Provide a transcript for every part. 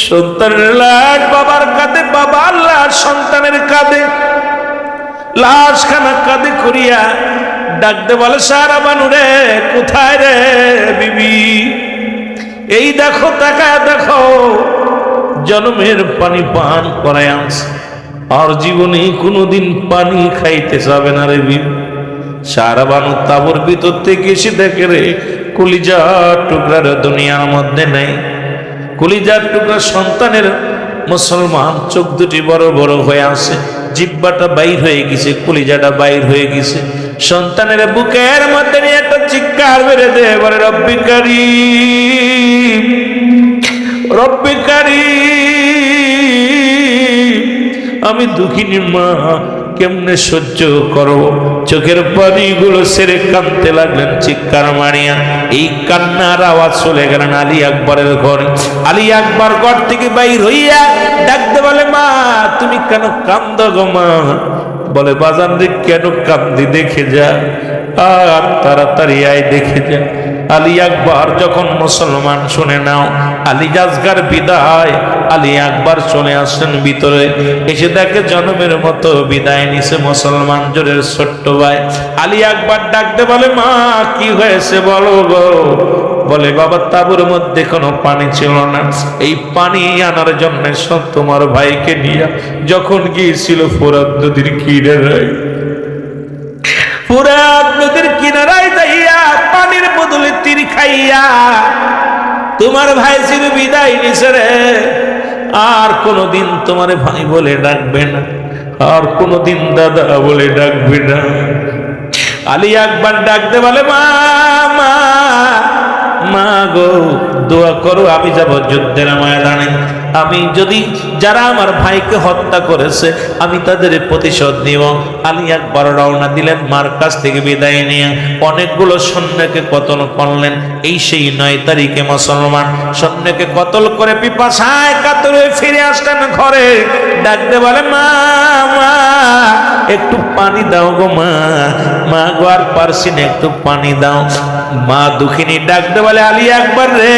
সন্তানের লাশ বাবার কাঁধে, বাবার লাশ সন্তানের কাঁধে, লাশখানা কাঁধে করিয়া ডাকতে বলে সারা বানুরে কোথায় রে বিবি? এই দেখো তাকায় দেখো, জন্মের পানি পান করায় আনছে, আর জীবনে কোনোদিন পানি খাইতে যাবে না রে বিবি। সারা বানু তাবুর ভিতর থেকে এসে দেখে রে কলিজার টুকরার দুনিয়ার মধ্যে নেই। কলিজার টুকরা সন্তানের মুসলমান, চোখ দুটি বড় বড় হয়ে আসে, জিব্বাটা বাইর হয়ে গেছে, কলিজাটা বাইর হয়ে গেছে। সন্তানের বুকের মধ্যে নিয়ে একটা চিৎকার বেড়ে দে, বলে রব্বি কারীম, রব্বি কারীম, আমি দুঃখিনী মা, কেমনে সহ্য করব? চোখের পানিগুলো সেরে কাঁদতে লাগলেন চিৎকার মারিয়া। এই কান্নার আওয়াজ চলে গেলেন আলী আকবরের ঘরে। আলী আকবর ঘর থেকে বাইর হইয়া ডাকতে বলে মা তুমি কেন কান্দ গো মা? বলে বাজান রে কেন কান্দি দেখে যা, আর তাড়াতাড়ি আয় দেখে যা। আলী আকবর যখন মুসলমান শুনে নাও আলী আসগর বিদায়, আলী আকবর চলে আসলেন ভিতরে, এসে দেখে জন্মের মতো বিদায় নিছে মুসলমান জোরের ছোট্ট ভাই। আলী আকবর ডাকতে বলে মা কি হয়েছে বলো গো? বলে বাবা তাঁবুর মধ্যে কোনো পানি ছিল না, এই পানি আনার জন্য সব তোমার ভাইকে নিয়ে যখন গিয়েছিল ফোরাত নদীর কিনারায়, ফোরাত নদীর কিনারায় যাইয়া পানির বদলে তীর খাইয়া তোমার ভাই চির বিদায় নিছে রে। আর কোনদিন তোমার ভাই বলে ডাকবে না, আর কোনদিন দাদা বলে ডাকবে না। আলী আকবর ডাকতে বলে মা মা মা গো দোয়া করো, আমি যাব যুদ্ধের ময়দানে, আমি যদি যারা আমার ভাইকে হত্যা করেছে আমি তাদের প্রতিশোধ নিব। আলী আকবর রওনা দিলেন মার কাছ থেকে বিদায় নিয়ে, অনেকগুলো সৈন্যকে কতল করলেন। এই সেই 9 তারিখে মুসলমান সৈন্যকে কতল করে পিপাসায় কাতরে ফিরে আসলেন ঘরে, ডাকতে বলে মা মা একটু পানি দাও গো মা, মা গো আর পারছি না, একটু পানি দাও। মা দুঃখিনী ডাকতে বলে আলী আকবর রে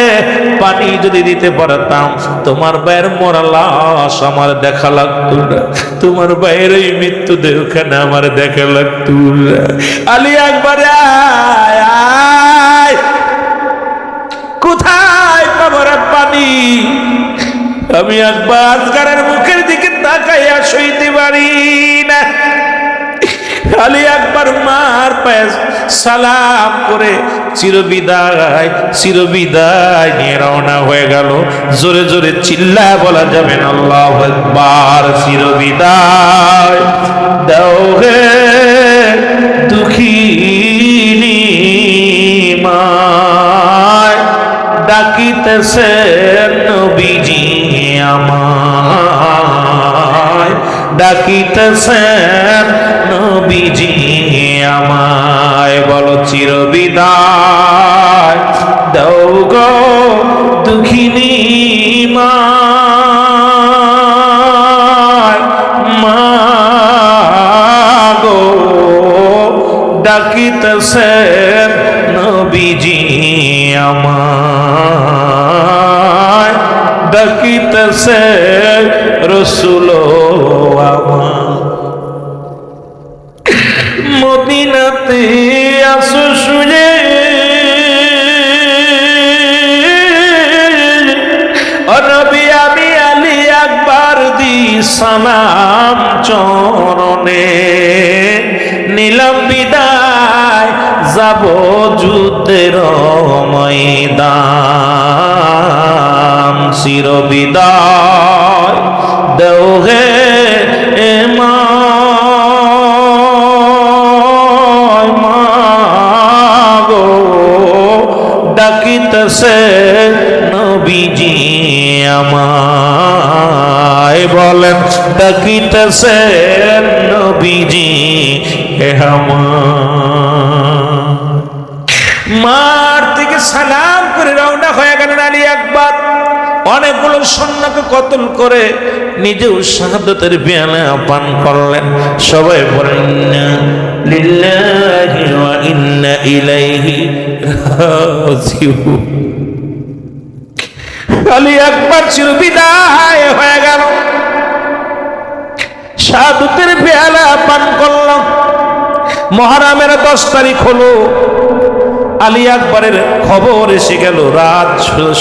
পানি যদি দিতে পারতাম তোমার ভাইয়ের মরা লাশ আমার দেখা লাগতো না, তোমার ভাইয়ের এই মৃত্যু দেহখানে আমার দেখা লাগতো না। আলী আকবর আয় আয়, কোথায় কবরে পানি? আমি একবার আসগরের মুখের দিকে তাকাইয়া সইতে পারি না। আলী আকবর মার পায়ে সালাম করে চিরবিদায় চিরবিদায় নিয়ে রওনা হয়ে গেল। জোরে জোরে চিল্লা বলা যাবে না আল্লাহু আকবার। চিরবিদায় দাও হে দুঃখিনী মায়, ডাকিতেছে নবীজি আমায়, ডাকিতেছেন নবীজি আমায়। বলো চিরবিদায় দাও গো দুঃখিনী মায়, মা গো ডাকিতেছেন নবীজি আমায়, ডাকিতেছে রসুল আমার। মদিনাতে আসো শুয়ে নবী আমি আলী আকবর দি সালাম চরণে, নিলাম বিদায় যাব যুদ্ধের ময়দান। চিরবিদায় দেও হে মা গো, ডাকিতেছে নবীজি আমায়। বলেন ডাকিতেছে নবীজি আমার। মার থেকে সালাম করে রওনা হয়ে গেলেন আলী আকবর। অনেকগুলো সৈন্যকে কতল করে নিজেও শাহাদাতের পেয়ালা পান করলেন। সবাই বলেন লিল্লাহি ওয়া ইন্না ইলাইহি রাজিউন। আলী আকবর চির বিদায় হয়ে গেল। শাহাদাতের পেয়ালা পান করলাম। মুহররমের 10 তারিখ হলো। আলী আকবরের খবর এসে গেল। রাত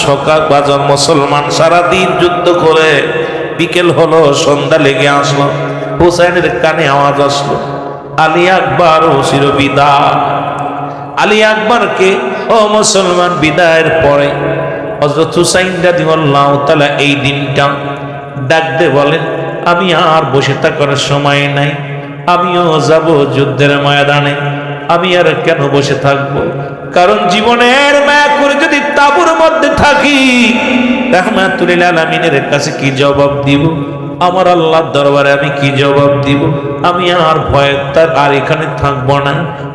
সকাল বাজার মুসলমান সারাদিন যুদ্ধ করে বিকেল হলো, সন্ধ্যা লেগে আসলো। হুসাইনের কানে আওয়াজ আসলো, আলী আকবর ও চির বিদায়। আলী আকবরকে ও মুসলমান বিদায়ের পরে হযরত হুসাইন রাদিয়াল্লাহু তাআলা এই দিনটা ডাকতে বলেন, আমি আর বসে থাকার সময় নাই, আমিও যাব যুদ্ধের ময়দানে। আমি আর কেন বসে থাকবো? কারণ জীবনের মায়া করে যদি তাঁবুর মধ্যে থাকি, রাহমাতুল লিল আলামিনের কাছে কি জবাব দিব? আমার আল্লাহর দরবারে আমি কি জবাব দিব? আমি আর ভয় তার আর এখানে থাকবো না,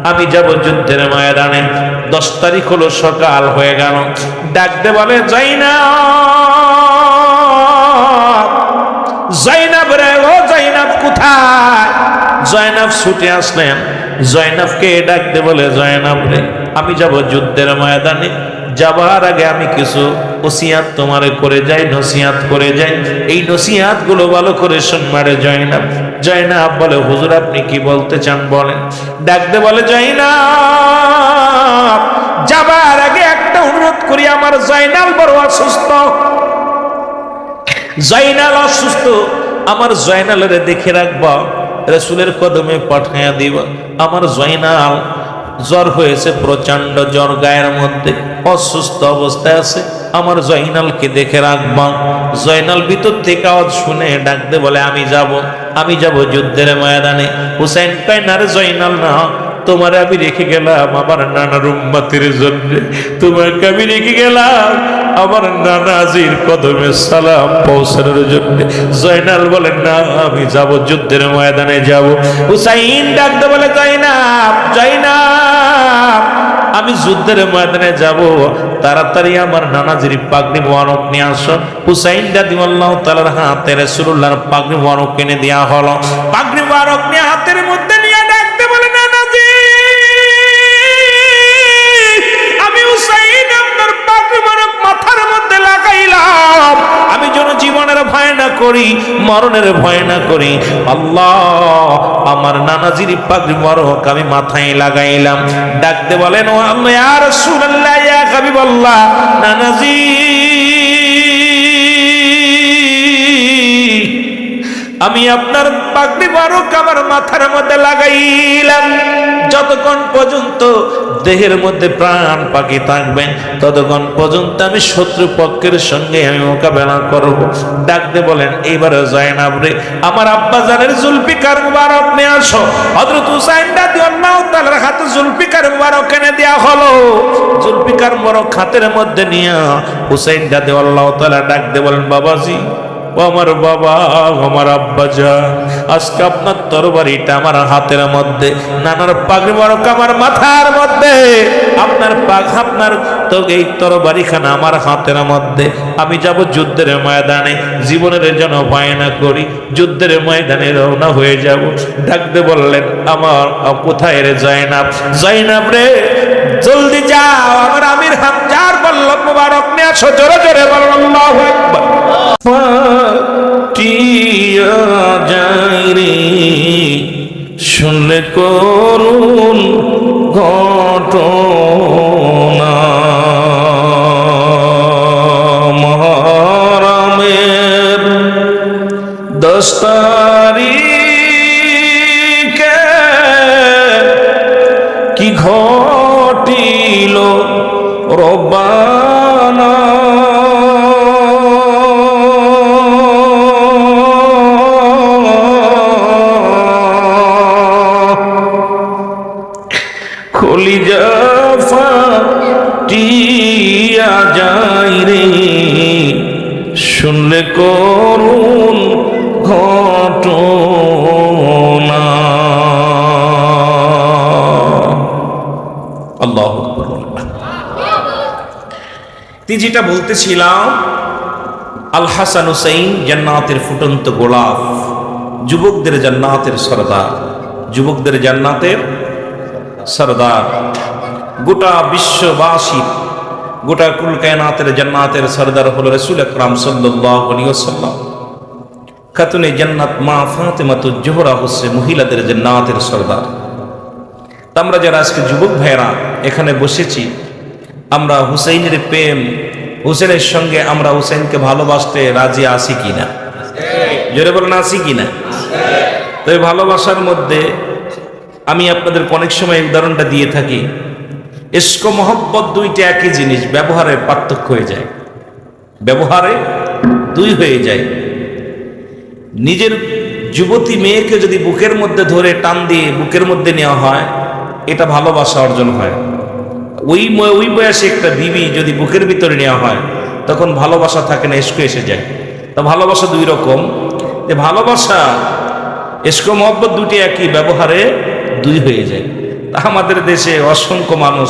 আমি যাব যুদ্ধের ময়দানে। 10 তারিখ হলো, সকাল হয়ে গেল। ডাকতে বলে, জয়নাব, জয়নাব রে, ও জয়নাব কোথায়? জয়নাব ছুটে আসলেন। জয়নাবকে ডাকতে বলে, জয়নাব রে, আমি যাব যুদ্ধের ময়দানে। যাবার আগে আমি কিছু ওসিয়াত তোমারে করে যাই, নসিহাত করে যাই। এই নসিহাত গুলো ভালো করে শুনবারে জয়নাব। জয়নাব বলে, হুজুর আপনি কি বলতে চান বলেন। ডাকতে বলে, জয়নাব, যাবার আগে একটা অনুরোধ করি, আমার জয়নাল বড় অসুস্থ। জয়নাল অসুস্থ, আমার জয়নালের দেখে রাখবা, রাসূলের কদমে পাঠাইয়া দিবা। আমার জয়নাল জ্বর হয়েছে, প্রচন্ড জ্বর, গায়ের মধ্যে অসুস্থ অবস্থায় আছে, আমার জয়নালকে দেখে রাখবা। জয়নাল ভিতর থেকে আওয়াজ শুনে ডাকতে বলে, আমি যাব যুদ্ধের ময়দানে। হুসাইন কয়, না রে জয়নাল না, তোমারে আমি রেখে গেলাম আমার নানার উম্মতের জন্য, তোমাকে আমি রেখে গেলাম আমার নানাজির কদমে সালাম পৌঁছানোর জন্য। জয়নাল বলেন, না আমি যাব যুদ্ধের ময়দানে যাব। হুসাইন ডাকতে বলে, জয়নাব, জয়নাব, আমি যুদ্ধের ময়দানে যাব, তাড়াতাড়ি আমার নানাজির পাগড়ি মোবারক নিয়ে আসো। হুসাইন রাদিয়াল্লাহু তাআলার হাতে রাসূলুল্লাহর পাগড়ি মোবারক এনে দেয়া হলো। পাগড়ি মোবারক নিয়ে হাতের মধ্যে নিয়ে ডাকতে বলে, নানাজি, আমি হুসাইন আপনার পাগড়ি মোবারক মাথার মধ্যে লাগাইলাম, আমি যেন জীবনের ভয় না করি, মরণের ভয় না করি। আল্লাহ, আমার নানাজির পাগড়ি মোবারক আমি মাথায় লাগাইলাম। ডাকতে বলেন, ও আল্লাহ, ইয়া রাসূলুল্লাহ, ইয়া হাবিবাল্লাহ, নানাজি আমি আপনার পাগড়ি মোবারক আমার মাথার মধ্যে লাগাইলাম, যতক্ষণ পর্যন্ত দেহের মধ্যে প্রাণ পাখি থাকবে ততক্ষণ পর্যন্ত আমি শত্রু পক্ষের সঙ্গে আমি মোকাবেলা করব। ডাকতে বলেন, এইবার জয়নাব রে, আমার আব্বা জানের জুলফিকার মুবারক নিয়ে আসো। হযরত হুসাইন রাদিয়াল্লাহু তাআলার হাতে জুলফিকার মুবারক এনে দেয়া হলো। জুলফিকার মুবারক হাতের মধ্যে নিয়ে হুসাইন রাদিয়াল্লাহু তাআলা ডাকতে বলেন, বাবাজি, ও আমার বাবা, আমার আব্বা জান, আজকে আপনার তরবারিটা আমার হাতের মধ্যে, নানার পাগড়ি মোবারক আমার মাথার মধ্যে, আপনার তো এই তরবারিখানা আমার হাতের মধ্যে। আমি যাব যুদ্ধের ময়দানে, জীবনের জন্য ভয় না করি, যুদ্ধের ময়দানে রওনা হয়ে যাব। ডাকতে বললেন, আমার কোথায় রে জয়নাব? জয়নাব রে, জলদি যাও, আমার আমির হামজার বল্লভ মুবারক নিয়ে আসো। জোরে জোরে বলুন, আল্লাহু আকবার। টিয়া যায় রে, শুনলে করুণ ঘটনা, মুহররমের 10 তারিখে কি ঘটিল রব্বানা, কলিজা ফাটিয়া যায় রে, শুনলে করুণ ঘটনা। আল্লাহু আকবার। যেটা বলতেছিলাম, আল হাসান হুসাইন জান্নাতের ফুটন্ত গোলাপ, যুবকদের জান্নাতের সরদার, যুবকদের জান্নাতের সরদার। গোটা বিশ্ববাসীর গোটা কুল কায়নাতের জান্নাতের সরদার হলো রাসূল আকরাম সাল্লাল্লাহু আলাইহি ওয়াসাল্লাম। খাতুনে জান্নাত মা ফাতেমাতুজ জোহরা হচ্ছে মহিলাদের জান্নাতের সরদার। আমরা যারা আজকে যুবক ভাইরা এখানে বসেছি, আমরা হুসাইনের প্রেম, হুসেনের সঙ্গে আমরা হুসাইনকে ভালোবাসতে রাজি আছি কিনা? জোরে বলেন আছি কিনা? তো এই ভালোবাসার মধ্যে আমি আপনাদের অনেক সময় উদাহরণটা দিয়ে থাকি, ইশক মহব্বত দুইটা একই জিনিস, ব্যবহারে পার্থক্য হয়ে যায়, ব্যবহারে দুই হয়ে যায়। নিজের যুবতী মেয়েকে যদি বুকের মধ্যে ধরে টান দিয়ে বুকের মধ্যে নেওয়া হয়, এটা ভালোবাসা অর্জন হয়। ওই বয়সে একটা বিবি যদি বুকের ভিতরে নেওয়া হয়, তখন ভালোবাসা থাকে না, ইশক এসে যায়। তা ভালোবাসা দুই রকম, যে ভালোবাসা ইশক মহব্বত দুটি একই, ব্যবহারে দুই হয়ে যায়। তা আমাদের দেশে অসংখ্য মানুষ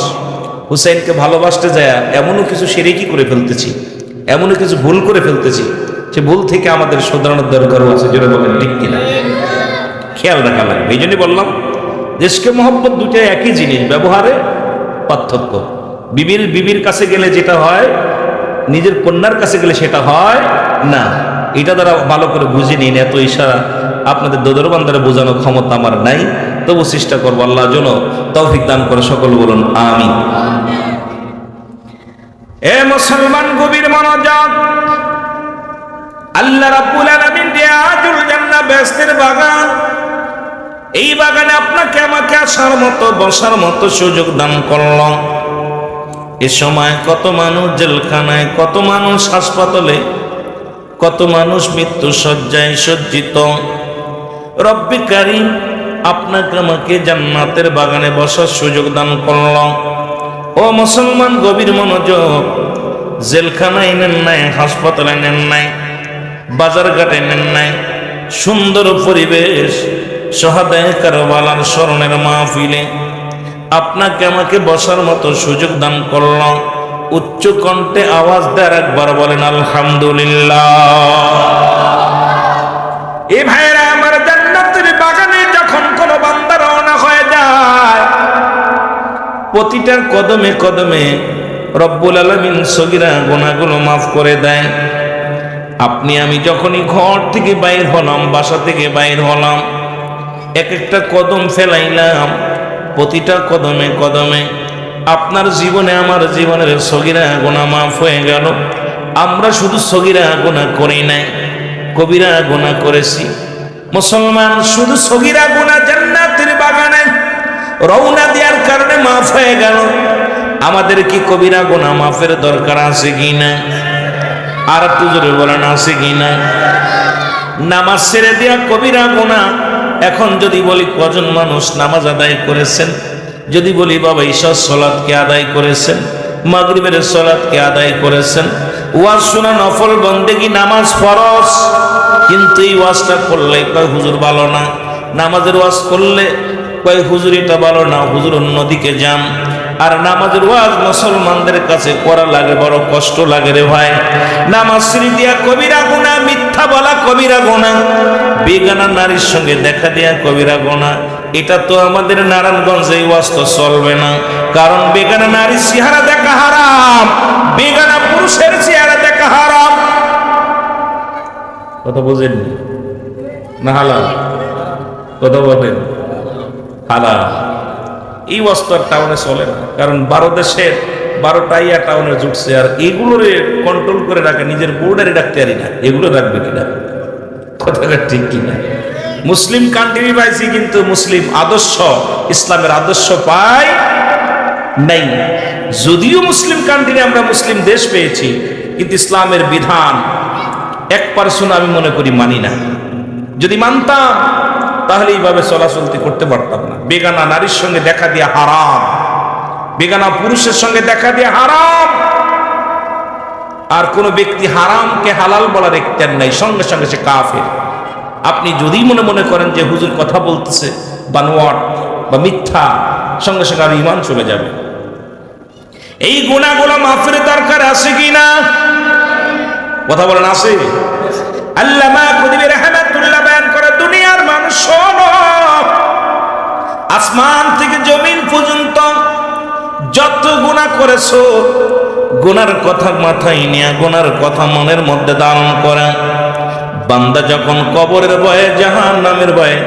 হুসাইনকে ভালোবাসতে যায় এমনও কিছু শিরকি করে ফেলতেছি, এমনও কিছু ভুল করে ফেলতেছি, সে ভুল থেকে আমাদের শোধরানোর দরকারও আছে। জোরে বলেন ঠিক কিনা? খেয়াল রাখা লাগবে। এই জন্যই বললাম ইশক মহব্বত দুটো একই জিনিস, ব্যবহারে পার্থক্য। বিবির কাছে গেলে যেটা হয়, নিজের কন্যার কাছে গেলে সেটা হয় না। এটা দ্বারা ভালো করে বুঝে নিন। এত ইশারা আপনাদের দোদর বান্দারে বোঝানোর ক্ষমতা আমার নাই, তবু চেষ্টা করবো। আল্লাহ যেন তৌফিক দান করে, সকল বলুন আমিন। এ মুসলমান, গভীর মনোযোগ। আল্লাহ রাব্বুল আলামিন রিয়াজুল জান্নাহ বেহেশতের বাগান, এই বাগানে আপনাকে আমাকে আসার মতো, বসার মতো সুযোগ দান করলাম। এ সময় কত মানুষ জেলখানায়, কত মানুষ হাসপাতালে, কত মানুষ মৃত্যু শয্যায় সজ্জিত। রব্বি কারীম আপনাকে আমাকে জান্নাতের বাগানে বসার সুযোগ দান করলাম। ও মুসলমান, গভীর মনোযোগ। জেলখানায় নেন নাই, হাসপাতালে নেন নাই, বাজার ঘাটে নেন নাই, সুন্দর পরিবেশ, শহাদায়ে কারবালার স্মরণের মাহফিলে আপনাকে আমাকে বসার মতো সুযোগ দান করলাম। উচ্চ কণ্ঠে আওয়াজ দেয় একবার বলেন আলহামদুলিল্লাহ। এ ভাইরা আমার, জান্নাতের বাগানে যখন কোন বান্দা রওনা হয়ে যায়, প্রতিটা কদমে কদমে রব্বুল আলামিন সগীরা গুনাহগুলো মাফ করে দেয়। আপনি আমি যখনই ঘর থেকে বাইর হলাম, বাসা থেকে বাইর হলাম, এক একটা কদম ফেলাইলাম, প্রতিটা কদমে কদমে আপনার জীবনে আমার জীবনের সগীরা গুনাহ মাফ হয়ে গেল। আমরা শুধু সগীরা গুনাহ করি নাই, কবিরা গুনাহ করেছি। মুসলমান, শুধু সগীরা গুনাহ জান্নাতের বাগানে রওনা দেওয়ার কারণে মাফ হয়ে গেল। আমাদের কি কবিরা গুনাহ মাফের দরকার আছে কিনা? আর একটু জোরে বলেন আছে কিনা? নামাজ ছেড়ে দেওয়া কবিরা গুনাহ। এখন যদি বলি কজন মানুষ নামাজ আদায় করেছেন, যদি বলি বাবা ঈশার সালাতকে আদায় করেছেন, মাগরিবের সালাতকে আদায় করেছেন, ওয়াজ শোনা নফল বন্দেগী, নামাজ ফরজ, কিন্তু এই ওয়াজটা করলে কয় হুজুর ভালো না, নামাজের ওয়াজ করলে কয় হুজুর এটা ভালো না, হুজুর অন্যদিকে যান। আর নামাজের ওয়াজ মুসলমানদের কাছে করা লাগে, বড় কষ্ট লাগে রে ভাই। নামাজ ছেড়ে দিয়া কবিরা গুনাহ, মিথ্যা বলা কবিরা গুনাহ, বেগানা নারীর সঙ্গে দেখা দেয়া কবিরা গুনাহ। এটা তো আমাদের নারায়ণগঞ্জে এই ওয়াজ তো চলবে না, কারণ বেগানা নারীর চেহারা দেখা হারাম, বেগানা পুরুষের চেহারা দেখা হারাম। কথা বুঝেন না? হালাল কথা বলেন, হালাল। এই ওয়াজটা টাউনে চলে না, কারণ 12 দেশের 12টা ইয়া টাউনে জুটছে, আর এগুলোর কন্ট্রোল করে রাখে নিজের বোর্ডারে রাখতে পারি না। এগুলো রাখবে কিনা? কথাটা ঠিক কিনা? মুসলিম কান্ট্রি পাইছি, কিন্তু মুসলিম আদর্শ, ইসলামের আদর্শ পাই নাই। যদিও মুসলিম কান্ট্রি, আমরা মুসলিম দেশ পেয়েছি, কিন্তু ইসলামের বিধান 1% আমি মনে করি মানি না। যদি মানতাম তাহলে এইভাবে চলাচলতি করতে পারতাম না। বেগানা নারীর সঙ্গে দেখা দিয়া হারাম, বেগানা পুরুষের সঙ্গে দেখা দিয়া হারাম। আর কোন ব্যক্তি হারামকে হালাল বলার এখতিয়ার নাই, সঙ্গে সঙ্গে সে কাফের। আপনি যদি মনে করেন যে হুজুর কথা বলতেছে বানোয়াট বা মিথ্যা, সঙ্গে সঙ্গে আর ঈমান চলে যাবে। এই গুনাহগুলো মাফের দরকার আছে কিনা? কথা বলেন আছে? আল্লামা কুতুবী রাহমাতুল্লাহ বয়ান করে, দুনিয়ার মানুষ শোনো, আসমান থেকে জমিন পর্যন্ত যত গুনাহ করেছো, গুনার কথা মাথায় নিয়ে গুনার কথা মনের মধ্যে ধারণ করে বান্দা যখন কবরের ভয়ে জাহান্নামের ভয়ে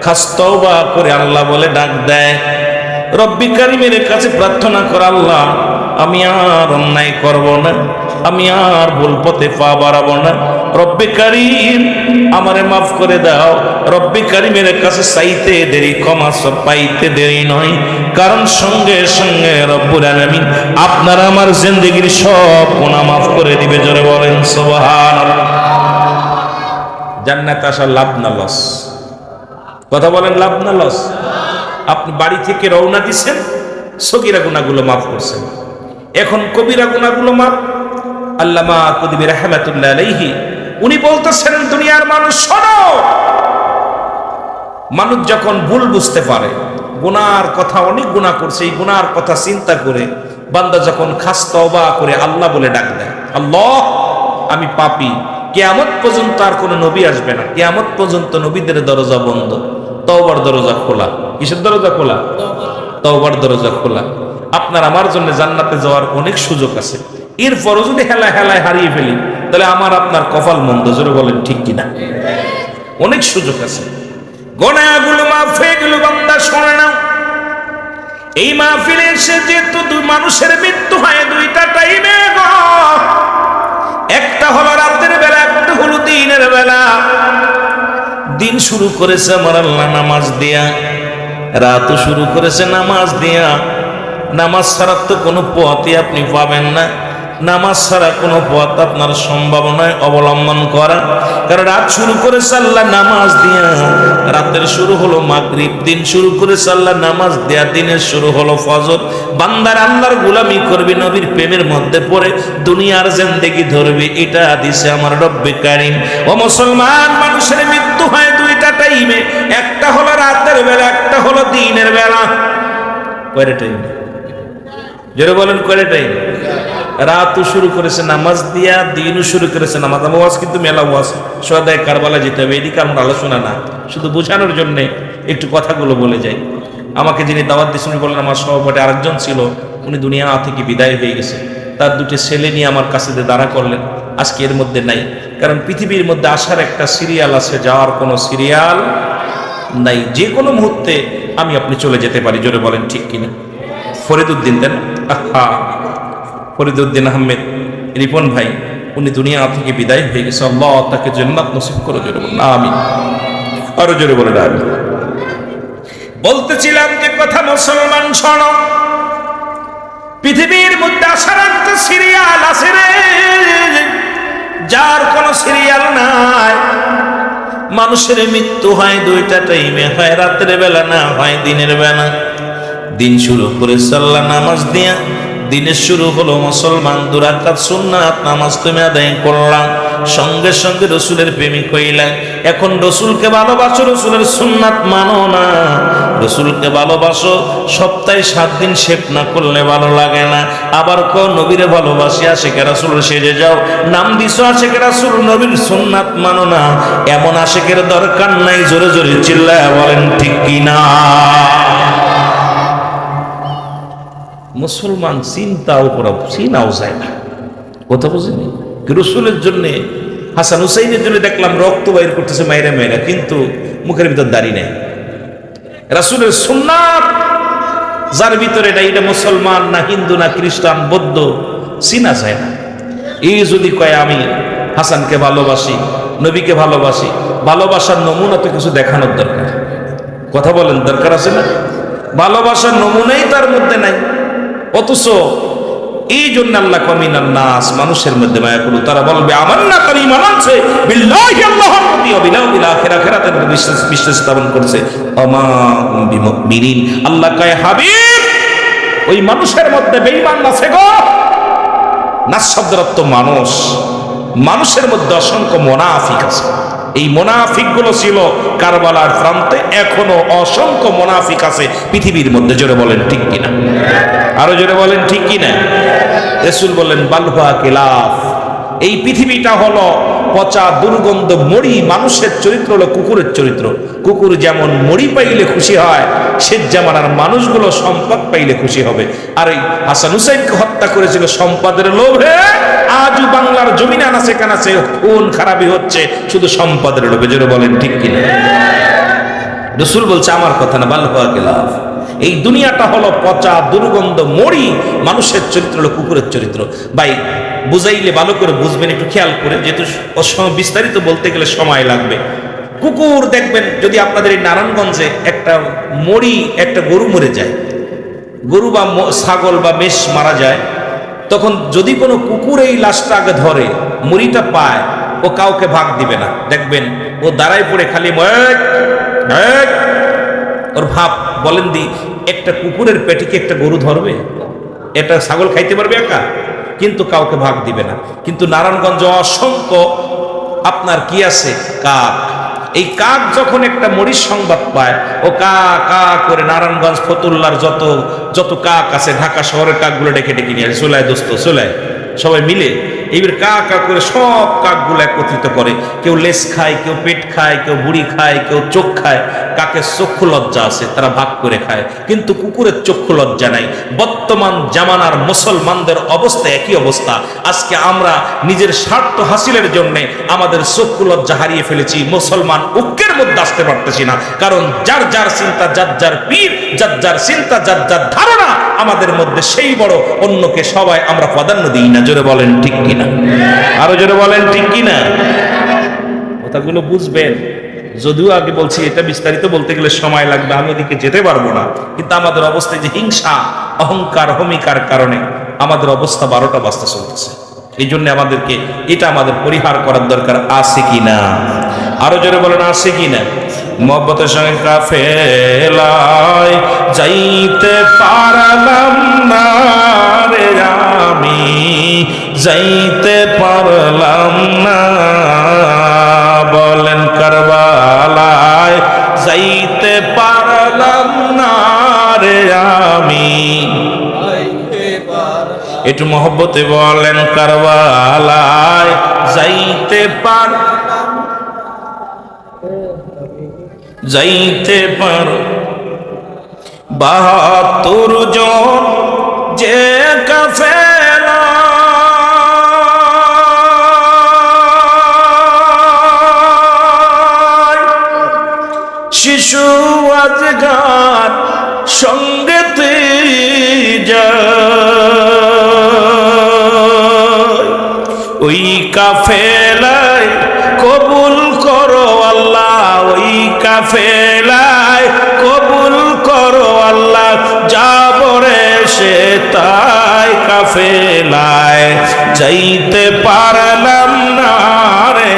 খাস তওবা করে আল্লাহ বলে ডাক দেয়, রব্বি কারিমের কাছে প্রার্থনা করে, আল্লাহ আমি আর অন্যায় করব না, আমি আর ভুল পথে পা বাড়াবো না, রব্বি কারিম আমারে মাফ করে দাও। রব্বি কারিমের কাছে চাইতে দেরি, ক্ষমা পাইতে দেরি নয়, কারণ সঙ্গে সঙ্গে রব্বুল আলামিন আপনার আমার জিন্দেগির সব গুনাহ মাফ করে দিবে। জোরে বলেন সুবহানাল্লাহ। জান্নাতে আসার লাভ না লস? কথা বলেন, লাভ না লস? আপনি বাড়ি থেকে রওনা দিছেন, সগীরা গুনাহগুলো মাফ করছেন, এখন কবিরা গুনাহগুলো মাফ। আল্লামা কুতুবী রাহমাতুল্লাহ আলাইহি উনি বলতেছেন, দুনিয়ার মানুষ শোনো, মানুষ যখন ভুল বুঝতে পারে, গুনার কথা, অনেক গুনাহ করছে, এই গুনার কথা চিন্তা করে বান্দা যখন খাস তওবা করে আল্লাহ বলে ডাক দেয়, আল্লাহ আমি পাপী, কিয়ামত পর্যন্ত আর কোনো নবী আসবে না, কিয়ামত পর্যন্ত নবীদের দরজা বন্ধ, তওবার দরজা খোলা। কিসের দরজা খোলা? তওবার দরজা খোলা। আপনার আমার জন্য জান্নাতে যাওয়ার অনেক সুযোগ আছে, এরপরও যদি হেলায় হেলায় হারিয়ে ফেলি তাহলে আমার আপনার কপাল মন্দ। জোরে বলেন ঠিক কিনা? অনেক সুযোগ আছে, গুনাহগুলো মাফ হয়ে গেল। বান্দা শোনে না, এই মাহফিলে এসে যেহেতু দুই মানুষের মৃত্যু হয় দুইটা টাইমে, একটা হলো রাতের বেলা, একটা হলো দিনের বেলা। দিন শুরু করেছে আমার আল্লাহ নামাজ দিয়া, রাতও শুরু করেছে নামাজ দিয়া। নামাজ ছাড়া তো কোনো পথই আপনি পাবেন না, নামাজ ছাড়া কোনো পথ আপনার সম্ভাবনায় অবলম্বন করা। কারণ রাত শুরু করেছে আল্লাহ নামাজ দিয়া, রাতের শুরু হলো মাগরিব। দিন শুরু করেছে আল্লাহ নামাজ দিয়া, দিনের শুরু হলো ফজর। বান্দার আল্লাহর গোলামি করবি, নবীর প্রেমের মধ্যে পড়ে দুনিয়ার জিন্দেগি ধরবি, এটা দিছে আমার রব্বে কারীম। ও মুসলমান, মানুষের মৃত্যু হয় দুইটা টাইমে, একটা হলো রাতের বেলা, একটা হলো দিনের বেলা। কয়টা টাইম? জোরে বলেন, কয়টা টাইম? রাতও শুরু করেছে নামাজ দিয়া, দিনও শুরু করেছে নামাজ। ওয়াজ কিন্তু মেলা ওয়াজ, সোয়াদায় কারবালা যেতে হবে, এদিকে আমার আলোচনা না, শুধু বোঝানোর জন্য একটু কথাগুলো বলে যাই। আমাকে যিনি দাওয়াত দিয়েছেন বললেন, আমার সহপাঠী আরেকজন ছিল, উনি দুনিয়া থেকে বিদায় হয়ে গেছে, তার দুটি ছেলে নিয়ে আমার কাছে দাঁড়া করলেন। আজকে এর মধ্যে নাই, কারণ পৃথিবীর মধ্যে আসার একটা সিরিয়াল আছে, যাওয়ার কোনো সিরিয়াল নাই। যে কোনো মুহূর্তে আমি আপনি চলে যেতে পারি। জোরে বলেন ঠিক কিনা? ফরিদউদ্দিন দেন, ফরিদউদ্দিন আহমেদ রিপন ভাই, উনি দুনিয়া থেকে বিদায় হয়ে গেছে। আল্লাহ তাকে জান্নাত নসিব করো। জোরে বলেন আমিন। আরো জোরে বলেন আমিন। বলতেছিলাম যে কথা, মুসলমান শোনো, পৃথিবীর মধ্যে আসার একটা সিরিয়াল আছে রে, যার কোনো সিরিয়াল নাই। মানুষের মৃত্যু হয় দুইটা টাইমে, হয় রাতের বেলা, না হয় দিনের বেলা। দিন শুরু করেছে আল্লাহ নামাজ দিয়া, দিনের শুরু হলো মুসলমান 2 রাকাত সুন্নাত নামাজ তুমি আদায় করলাম, সঙ্গে সঙ্গে রসুলের প্রেমিক হইলা। এখন রসুলকে ভালোবাসো, রসুলের সুন্নাত মানো না। রসুলকে ভালোবাসো, সপ্তাহে 7 দিন শেভ না করলে ভালো লাগে না। আবার কো নবীরে ভালোবাসি, আশিকে রাসূল সেজে যাও, নাম দিছো আশিকে রাসূল, নবীর সুন্নাত মানো না। এমন আশিকের দরকার নাই। জোরে জোরে চিল্লায়া বলেন ঠিক কিনা? মুসলমান চিন্তাও করা, চিনাও যায় না। কথা বুঝিনি? রসুলের জন্য, হাসান হুসাইনের জন্য দেখলাম রক্ত বাইর করতেছে মাইরা মাইরা, কিন্তু মুখের ভিতর দাড়ি নেই। রাসূলের সুন্নাত যার ভিতরে নাই, এটা মুসলমান না হিন্দু না খ্রিস্টান বৌদ্ধ, চিনা যায় না। এই যদি কয় আমি হাসানকে ভালোবাসি, নবীকে ভালোবাসি, ভালোবাসার নমুনা তো কিছু দেখানোর দরকার। কথা বলেন, দরকার আছে না? ভালোবাসার নমুনাই তার মধ্যে নাই। অথচ এই জন্য আল্লাহ কমিনান নাস, মানুষের মধ্যে মায়া করুন। তারা বলবে আমান্না করি, ঈমান আনছে, বিল্লাহি আল্লাহর প্রতি, ওয়া বিল আখিরা, আখিরাতের বিশ্বাস স্থাপন করছে। আমা বিমুমিনিন, আল্লাহ কয় হাবিব, ওই মানুষের মধ্যে বেঈমান আছে গো। নাস শব্দের অর্থ মানুষ, মানুষের মধ্যে অসংখ্য মুনাফিক আছে। এই মুনাফিকগুলো ছিল কারবালার প্রান্তে, এখনো অসংখ্য মুনাফিক আছে পৃথিবীর মধ্যে। জোরে বলেন ঠিক কিনা? আরো জোরে বলেন ঠিক কিনা? রাসূল বলেন বালহুয়া কিলাফ, এই পৃথিবীটা হলো পচা দুর্গন্ধ মড়ি। মানুষের চরিত্র হলো কুকুরের চরিত্র। কুকুর যেমন মড়ি পাইলে খুশি হয়, সে জামানার মানুষগুলো সম্পদ পাইলে খুশি হবে। আর এই হাসান হুসাইনকে হত্যা করেছিল সম্পদের লোভে। আজও বাংলার জমিনে আনাচে কানাচে খুন খারাপি হচ্ছে শুধু সম্পদের লোভে। জোরে বলেন ঠিক কিনা? রাসূল বলছে আমার কথা না, বাল হওয়া গেলাফ। এই দুনিয়াটা হলো পচা দুর্গন্ধ মড়ি, মানুষের চরিত্র হলো কুকুরের চরিত্র। ভাই বুঝাইলে ভালো করে বুঝবেন, একটু খেয়াল করে, যেহেতু বিস্তারিত বলতে গেলে সময় লাগবে। কুকুর দেখবেন, যদি আপনাদের এই নারায়ণগঞ্জে একটা মড়ি, একটা গরু মরে যায়, গরু বা ছাগল বা মেষ মারা যায়, তখন যদি কোনো কুকুর এই লাশটা আগে ধরে, মড়িটা পায়, ও কাউকে ভাগ দিবে না। দেখবেন ও দাঁড়ায় পড়ে খালি ওর ভাব। বলেন দি, একটা কুকুরের পেটে কি একটা গরু ধরবে? এটা ছাগল খাইতে পারবে একা? কিন্তু কাউকে ভাগ দিবে না। কিন্তু নারায়ণগঞ্জ অসংখ্য আপনার কি আছে, কাক। এই কাক যখন একটা মরিচ সংবাদ পায়, ও কা কা করে নারায়ণগঞ্জ ফতুল্লার যত কাক আছে, ঢাকা শহরের কাকগুলো ডেকে ডেকে নিয়ে আসে, চলায় দোস্ত চলায়, সবাই মিলে এইবার কা কা করে সব কাকগুলো একত্রিত করে। কেউ লেজ খায়, কেউ পেট খায়, কেউ বুড়ি খায়, কেউ চোখ খায়। কাকের চক্ষু লজ্জা আছে, তারা ভাগ করে খায়, কিন্তু কুকুরের চক্ষু লজ্জা নাই। বর্তমান জামানার মুসলমানদের অবস্থা একই অবস্থা। আজকে আমরা নিজের স্বার্থ হাসিলের জন্য আমাদের চক্ষু লজ্জা হারিয়ে ফেলেছি। মুসলমান ঐক্যের মধ্যে আসতে পারতেছি না, কারণ যার যার চিন্তা, যার যার পীর, যার যার চিন্তা, যার যার ধারণা আমাদের মধ্যে সেই বড়, অন্যকে সবাই আমরা প্রাধান্য দিই না। জোরে বলেন ঠিক কিনা? আরো জোরে বলেন ঠিক কিনা? কথাগুলো বুঝবেন। যদিও আগে বলছি এটা বিস্তারিত বলতে গেলে সময় লাগবে, আমি ওদিকে যেতে পারবো না। কিন্তু আমাদের অবস্থায় যে হিংসা, অহংকার, হমিকার কারণে আমাদের অবস্থা 12টা বাজতে চলতেছে। এই জন্য আমাদেরকে এটা আমাদের পরিহার করার দরকার আছে কিনা? আরো জোরে বলেন আছে কিনা? মহব্বতের সঙ্গে কাফেলায় যাইতে পারলাম না রে, আমি যাইতে পারলাম না। বলেন কারবালায় যাইতে পারলাম না রে, আমি একটু মহব্বতে বলেন কারবালায় যাইতে পার 72 জন যে কাফেলা, শিশু আজগার সঙ্গেতে যায়, ওই কাফেলায় কবুল করো আল্লাহ, ওই কাফেলায় কবুল করো আল্লাহ, যাব রে সে তাই কাফেলায় যাইতে পারলাম না রে,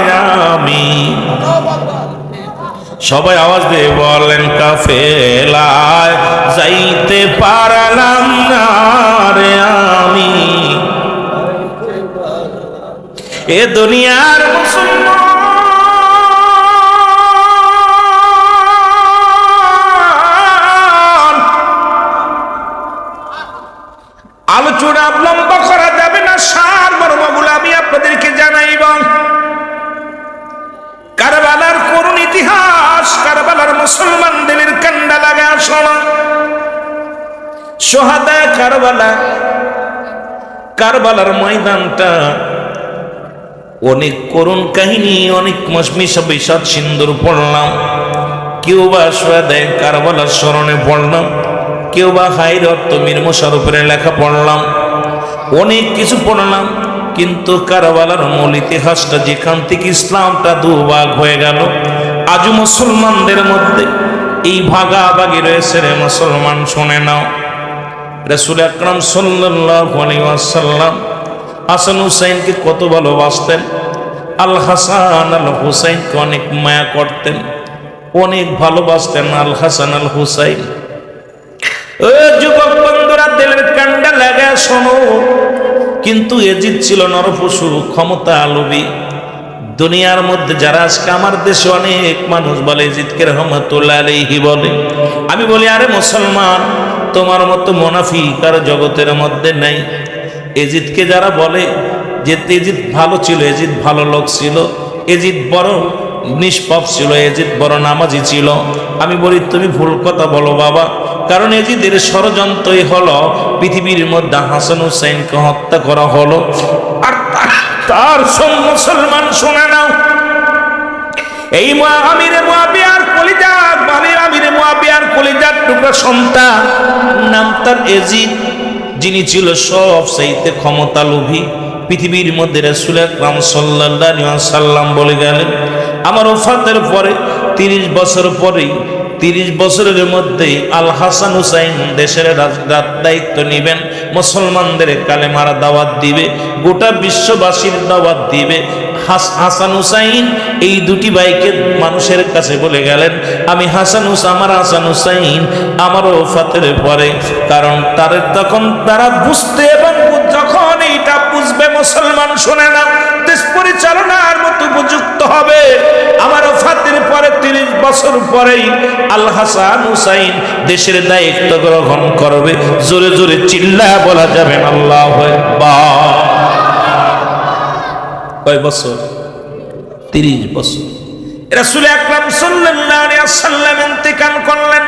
আমি। সবাই আওয়াজ দিয়ে বলেন কাফেলায় যাইতে পারলাম না রে, আমি। এ দুনিয়ার মুসলমান আলোচনা লম্বা করা যাবে না, সার মর্মগুলো আমি আপনাদেরকে জানাইব। কারবালার করুণ ইতিহাস, কারবালার মুসলমানদের কান্ডা লাগা শোনা। সোহাদা কারবালার ময়দানটা অনেক করুণ কাহিনী, অনেক মশমিশা বিষাদ সিন্দুর পড়লাম। কেউ বা সোহাদায়ে কারবালার স্মরণে পড়লাম, কেউ বা হায়রত মীর মোশাররফের লেখা পড়লাম, অনেক কিছু পড়লাম। কিন্তু কারবালার মূল ইতিহাসটা, যেখান থেকে ইসলামটা দুভাগ হয়ে গেল, আজও মুসলমানদের মধ্যে এই ভাগাভাগি রয়েছে রে মুসলমান। শুনে নাও, রাসূল আকরাম সাল্লাল্লাহু আলাইহি ওয়াসাল্লাম হাসান হুসাইনকে কত ভালোবাসতেন। আল হাসান আল হুসাইনকে অনেক মায়া করতেন, অনেক ভালোবাসতেন আল হাসান আল হুসাইন। ও যুবক বন্ধুরা, দিলের কান্ডা লাগা শোনো। কিন্তু এজিদ ছিল নরপশু, ক্ষমতা লোভী। দুনিয়ার মধ্যে যারা আজকে আমার দেশে অনেক মানুষ বলে এজিদকে রহমাতুল্লাহ আলাইহি বলে, আমি বলি আরে মুসলমান, তোমার মতো মুনাফিক আর জগতের মধ্যে নাই। এজিদকে যারা বলে যে এজিদ ভালো ছিল, এজিদ ভালো লোক ছিল, এজিদ বড় নিষ্পাপ ছিল, এজিদ বড় নামাজি ছিল। আমি বলি তুমি ভুল কথা বলো বাবা, কারণ এজিদের ষড়যন্ত্রই হলো পৃথিবীর মধ্যে হাসান হুসাইনকে হত্যা করা হলো। আর তার সব মুসলমান শুনে নাও, এই আমিরে মুয়াবিয়ার কলিজার আমিরে মুয়াবিয়ার কলিজার টুকরা সন্তান, নাম তার এজিদ, যিনি ছিল সব চাইতে ক্ষমতা লোভী। পৃথিবীর মধ্যে রাসূল আকরাম সাল্লাল্লাহু আলাইহি সাল্লাম বলে গেলেন, আমার ওফাতের পরে 30 বছর পরেই 30 বছরের মধ্যেই আল হাসান হুসাইন দেশের দায়িত্ব নেবেন, মুসলমানদের কালেমার দাওয়াত দিবে, গোটা বিশ্ববাসীর দাওয়াত দিবে। হাসান হুসাইন এই দুটি ভাইকে মানুষের কাছে বলে গেলেন, আমি আমার হাসান হুসাইন আমার ওফাতের পরে, কারণ তখন তারা বুঝতে এবং যখন এইটা বুঝবে মুসলমান শুনে না, দেশ পরিচালনার মতো উপযুক্ত হবে। আমার ওফাতের পরে 30 বছর পরেই আল হাসান হুসাইন দেশের দায়িত্ব গ্রহণ করবে। জোরে জোরে চিল্লায়া বলা যাবে আল্লাহু আকবার। কয় বছর? 30 বছর। রাসূল আকরাম সাল্লাল্লাহু আলাইহি ওয়াসাল্লাম ইন্তেকাল করলেন।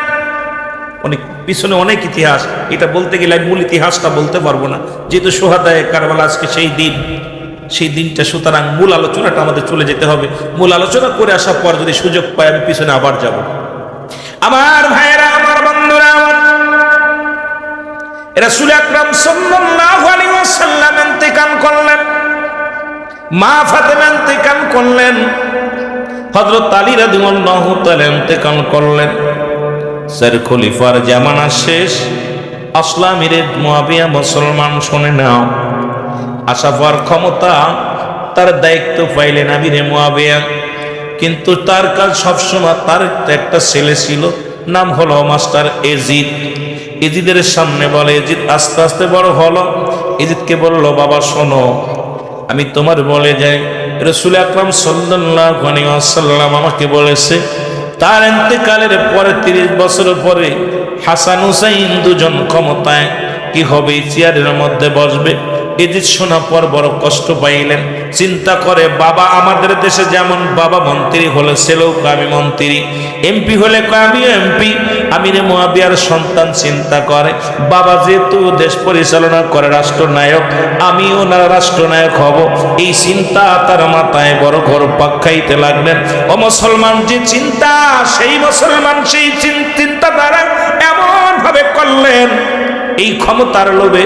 অনেক পিছনে অনেক ইতিহাস, এটা বলতে গেলে মূল ইতিহাসটা বলতে পারবো না, যেহেতু শুহাদায়ে কারবালা আজকে সেই দিনটা, সুতরাং মূল আলোচনাটা আমাদের চলে যেতে হবে। মূল আলোচনা করে আসার পর যদি সুযোগ পাই আমি পিছনে আবার যাব। আমার ভাইয়েরা, আমার বন্ধুরা, আমার রাসূল আকরাম সাল্লাল্লাহু আলাইহি ওয়াসাল্লাম ইন্তেকাল করলেন, মা ফাতেমা ইন্তেকাল করলেন, হযরত আলী রাদিয়াল্লাহু তাআলা ইন্তেকাল করলেন। স্যার খলিফার জামানা শেষ, আসলামীর মুয়াবিয়া মুসলমান শুনে নাও, আসাফার ক্ষমতা তার দায়িত্ব পাইলেন আমিরে মুয়াবিয়া, কিন্তু তার কাজ সবসময়, তার একটা ছেলে ছিল, নাম হলো মাস্টার এজিদ। এজিদের সামনে বলে, এজিদ আস্তে আস্তে বড় হলো। এজিদকে বলল, বাবা শোনো, আমি তোমার বলে যাই, রাসূল আকরাম সাল্লাল্লাহু আলাইহি ওয়াসাল্লাম আমাকে বলেছে তার ইন্তেকালের পরে 30 বছর পরে হাসান হুসাইন দুজন ক্ষমতায় কি হবে, চেয়ারের মধ্যে বসবে। এজিদ শোনার পর বড় কষ্ট পাইলেন, চিন্তা করে, বাবা আমাদের দেশে যেমন বাবা মন্ত্রী হলে ছেলেও আমি মন্ত্রী, এমপি হলে আমি এমপি, আমিরে মুয়াবিয়ার সন্তান চিন্তা করে, বাবা যেহেতু দেশ পরিচালনা করে রাষ্ট্রনায়ক, আমিও না রাষ্ট্রনায়ক হব, এই চিন্তা তার মাথায় বড় ঘুরপাক খাইতে লাগলেন। ও মুসলমান, যে চিন্তা সেই মুসলমান সেই চিন্তা দ্বারা এমন ভাবে করলেন, এই ক্ষমতার লোভে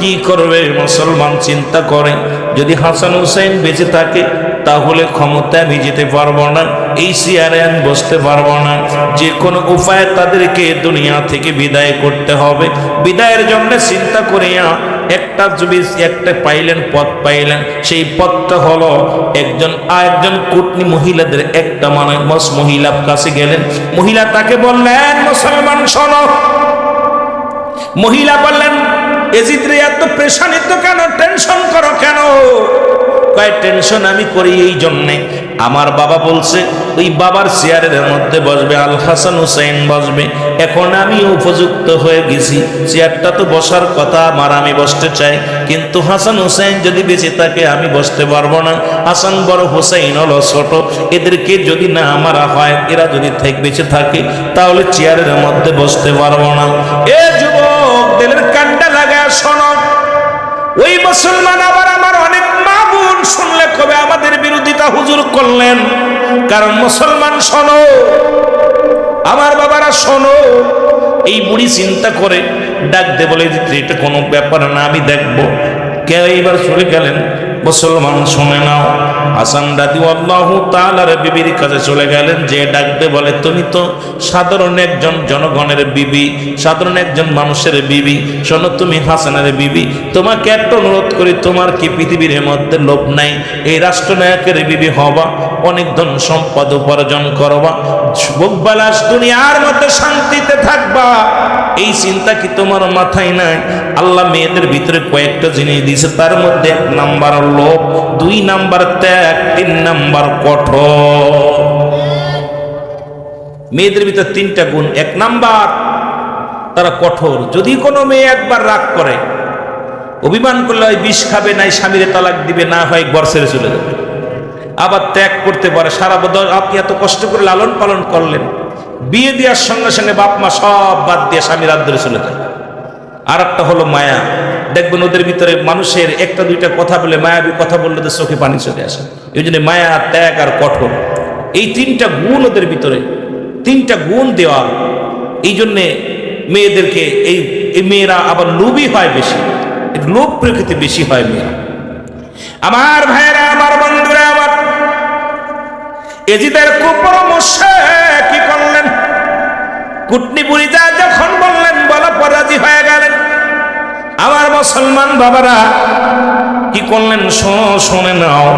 কি করবে মুসলমান চিন্তা করে, যদি হাসান হুসাইন বেঁচে থাকে তাহলে ক্ষমতায় আমি যেতে পারবো না, এই চেয়ারে আমি বসতে পারবো না, যে কোনো উপায়ে তাদেরকে দুনিয়া থেকে বিদায় করতে হবে। বিদায়ের জন্য চিন্তা করিয়া একটা পাইলেন, পথ পাইলেন। সেই পথটা হলো একজন কুটনি মহিলাদের একটা মানুষ মহিলার কাছে গেলেন। মহিলা তাকে বললেন, মুসলমান শোনো। মহিলা বললেন, এজিদ রে এত প্রেশানিত কেন, টেনশন করো কেন? কয়, টেনশন আমি করি এই জন্যে, আমার বাবা বলছে ওই বাবার চেয়ারের মধ্যে বসবে আল হাসান হুসাইন বসবে, এখন আমি উপযুক্ত হয়ে গেছি, চেয়ারটা তো বসার কথা আমার, আমি বসতে চাই, কিন্তু হাসান হুসাইন যদি বেঁচে থাকে আমি বসতে পারবো না, হাসান বড়, হুসাইন হলো ছোট, এদেরকে যদি না মারা হয়, এরা যদি বেঁচে থাকে তাহলে চেয়ারের মধ্যে বসতে পারবো না। এ যুবক, দিলের কান্ডা লাগা শোনো, ওই মুসলমান আবার আমার অনেক মা বোন শুনলে কবে আমাদের বিরোধিতা হুজুর করলেন, কারণ মুসলমান শোনো, আমার বাবারা শোনো। এই বুড়ি চিন্তা করে ডাক দে, বলে এটা কোনো ব্যাপার না, আমি দেখবো। কে এইবার চলে গেলেন, মুসলমান শুনে নাও, হাসান রাদিয়াল্লাহু তাআলার বিবির কাছে চলে গেলেন, যে ডাকতে বলে, তুমি তো সাধারণ একজন জনগণের বিবি, সাধারণ একজন মানুষের বিবি, শোনো তুমি হাসানের বিবি, তোমাকে একটা অনুরোধ করি, তোমার কি পৃথিবীর মধ্যে লোভ নাই এই রাষ্ট্রনায়কের বিবি হবা, অনেক ধন সম্পদ উপার্জন করবা, ভোগবিলাস দুনিয়ার মধ্যে শান্তিতে থাকবা, এই চিন্তা কি তোমার মাথায় নাই? আল্লাহ মেয়েদের ভিতরে কয়েকটা জিনিস দিয়েছে, তার মধ্যে 1 নাম্বার লোভ, 2 নাম্বার ত্যাগ, 3 নাম্বার কঠোর। মেয়েদের ভিতরে 3টা গুণ। 1 নাম্বার, তারা কঠোর। যদি কোনো মেয়ে একবার রাগ করে, অভিমান করলে হয় বিষ খাবে, নাই স্বামীরে তালাক দিবে, না হয় ঘর ছেড়ে চলে যাবে। আবার ত্যাগ করতে পারে। সারা বছর আপনি এত কষ্ট করে লালন পালন করলেন, বিয়ে দেওয়ার সঙ্গে সঙ্গে বাপ মা সব বাদ দিয়ে স্বামীর হাত ধরে চলে যায়। আর একটা হলো মায়া। দেখবেন ওদের ভিতরে মানুষের একটা দুইটা কথা বলে, মায়াবী কথা বললে তো চোখে পানি চলে আসে। এই জন্য মায়া, ত্যাগ আর কঠোর, এই তিনটা গুণ ওদের ভিতরে, তিনটা গুণ দেওয়া। এই জন্যে মেয়েদেরকে এই মেয়েরা আবার লোভী হয় বেশি, লোভ প্রকৃতি বেশি হয় মেয়েরা। আমার ভাইরা, আমার বন্ধুরা, আমার এজিদের কুপরামর্শ কি করলেন? কুটনি বুড়ি যা যখন বললেন, বলা পরাজি হয়ে গেলেন। আমার মুসলমান বাবারা কি করলেন? শোনে নাও।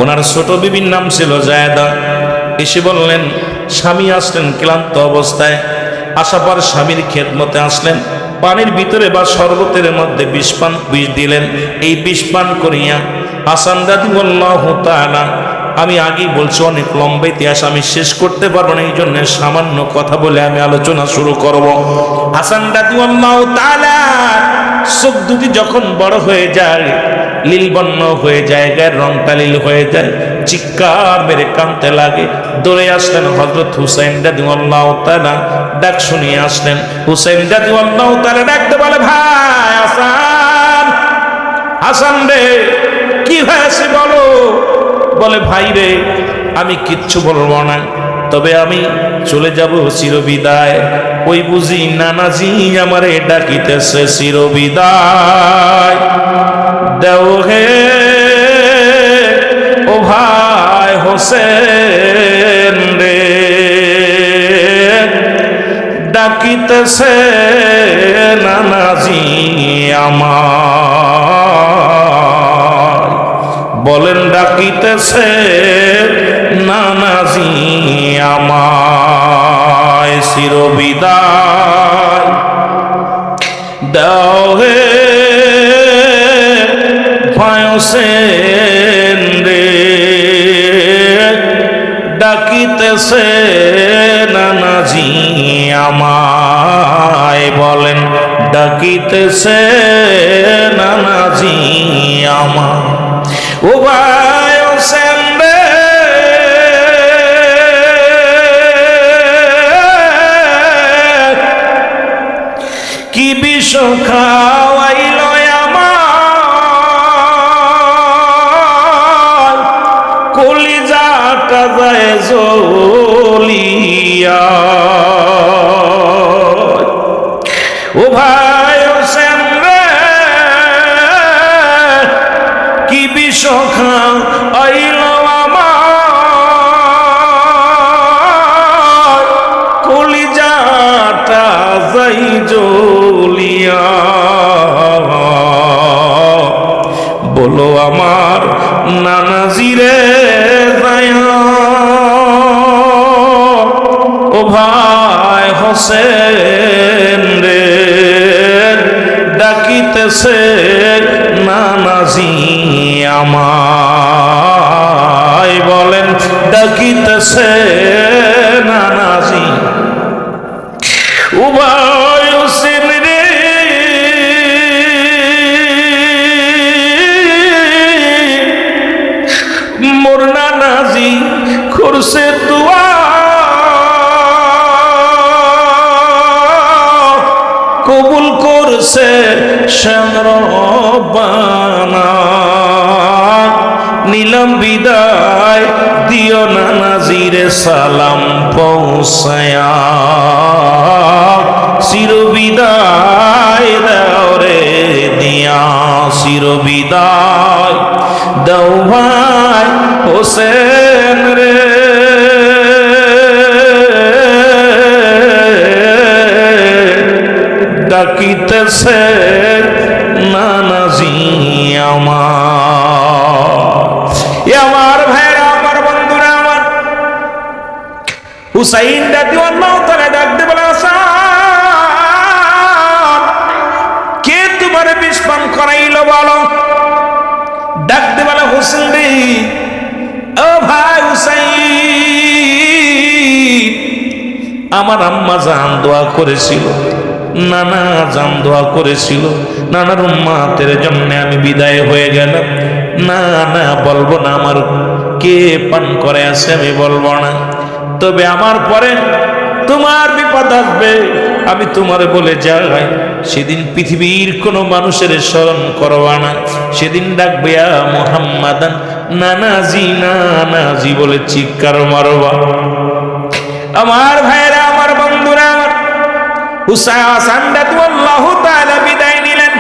ওনার ছোট বিবির নাম ছিল জায়দা। এসে বললেন, স্বামী আসলেন ক্লান্ত অবস্থায়, আসার পর স্বামীর খেদমতে আসলেন, পানির ভিতরে বা শরবতের মধ্যে বিষ দিলেন। এই বিষ পান করিয়া হাসান রাদিয়াল্লাহু তাআলা, আমি আগেই বলছি অনেক লম্বা ইতিহাস, আমি শেষ করতে পারবো না, এই জন্য সামান্য কথা বলে আমি আলোচনা শুরু করব। হাসান রাদিয়াল্লাহু তাআলা চোখ দুটি যখন বড় হয়ে যায়, লীলবর্ণ হয়ে যায়, গায়ের রংটা লীল হয়ে যায়, চিৎকার মেরে কাঁদতে লাগে। দৌড়ে আসলেন হযরত হুসাইন রাদিয়াল্লাহু তাআলা, ডাক শুনিয়ে আসলেন। হুসাইন রাদিয়াল্লাহু তাআলা ডাকতে বলে, ভাই হাসান, হাসান রে, কি হয়েছে বলো? বলে, ভাই রে, আমি কিচ্ছু বলবো না, তবে আমি চলে যাব চিরবিদায়। ওই বুঝি নানাজি আমারে ডাকিতেছে চিরবিদায় দেও হে ও ভাই হোসেন রে, ডাকিতেছে নানাজি আমার। বলেন, ডাকিতেছে নানাজি আমায়, চিরবিদায় দাও হে ভাই হোসেন রে, ডাকিতেছে নানাজি আমায়। বলেন, ডাকিতেছে নানাজি আমায়। ও ভাই হোসেন রে, কি বিষ খাওয়াইল আমার, কলিজাটা যায় জ্বলিয়া। ও ভাই হোসেন রে, কি বিষ খাওয়াইল আমার, কলিজাটা যাই জ্বলিয়া। বলো আমার নানাজি রে যায়া, ও ভাই হোসেন রে, ডাকিতেছে নানাজি আমায়। বলেন, ডাকিতেছে নানাজি। ও ভাই হোসেন রে, মোর নানাজি করছে দোয়া, কবুল করছে রব্বানা। নিলাম বিদায়, দিও নানাজিরে সালাম পৌঁছায়া, চিরবিদায় দাও রে দিয়া, চিরবিদায় দাও ভাই হোসেন রে। ডাকিতেছে নানাজি আমার ভাইরা, আমার বন্ধুরা, আমার হুসাইন রাদিয়াল্লাহু তাআলা ডাকতে বলে, হাসান, কে তোমার বিষ পান করাইলো বলো? ডাকতে বলে, হোসেন রে, ও ভাই হুসাইন, আমার আম্মা জান দোয়া করেছিল, নানা জান দোয়া করেছিল, নানার উম্মাতের জন্য আমি বিদায় হয়ে গেলাম। না না, বলবো না, আমার কে পান করে আছে আমি বলবো না, তবে আমার পরে তোমার বিপদ আসবে আমি তোমারে বলে যাই, সেদিন পৃথিবীর কোনো মানুষের স্মরণ করবা না, সেদিন ডাকবে মুহাম্মাদান নানাজি নানাজি বলে চিৎকার মারবা। আমার ভাইরা, আমার বন্ধুরা, আমার হুসাইন রাদিয়াল্লাহু তাআলা বিদায় নিলেন,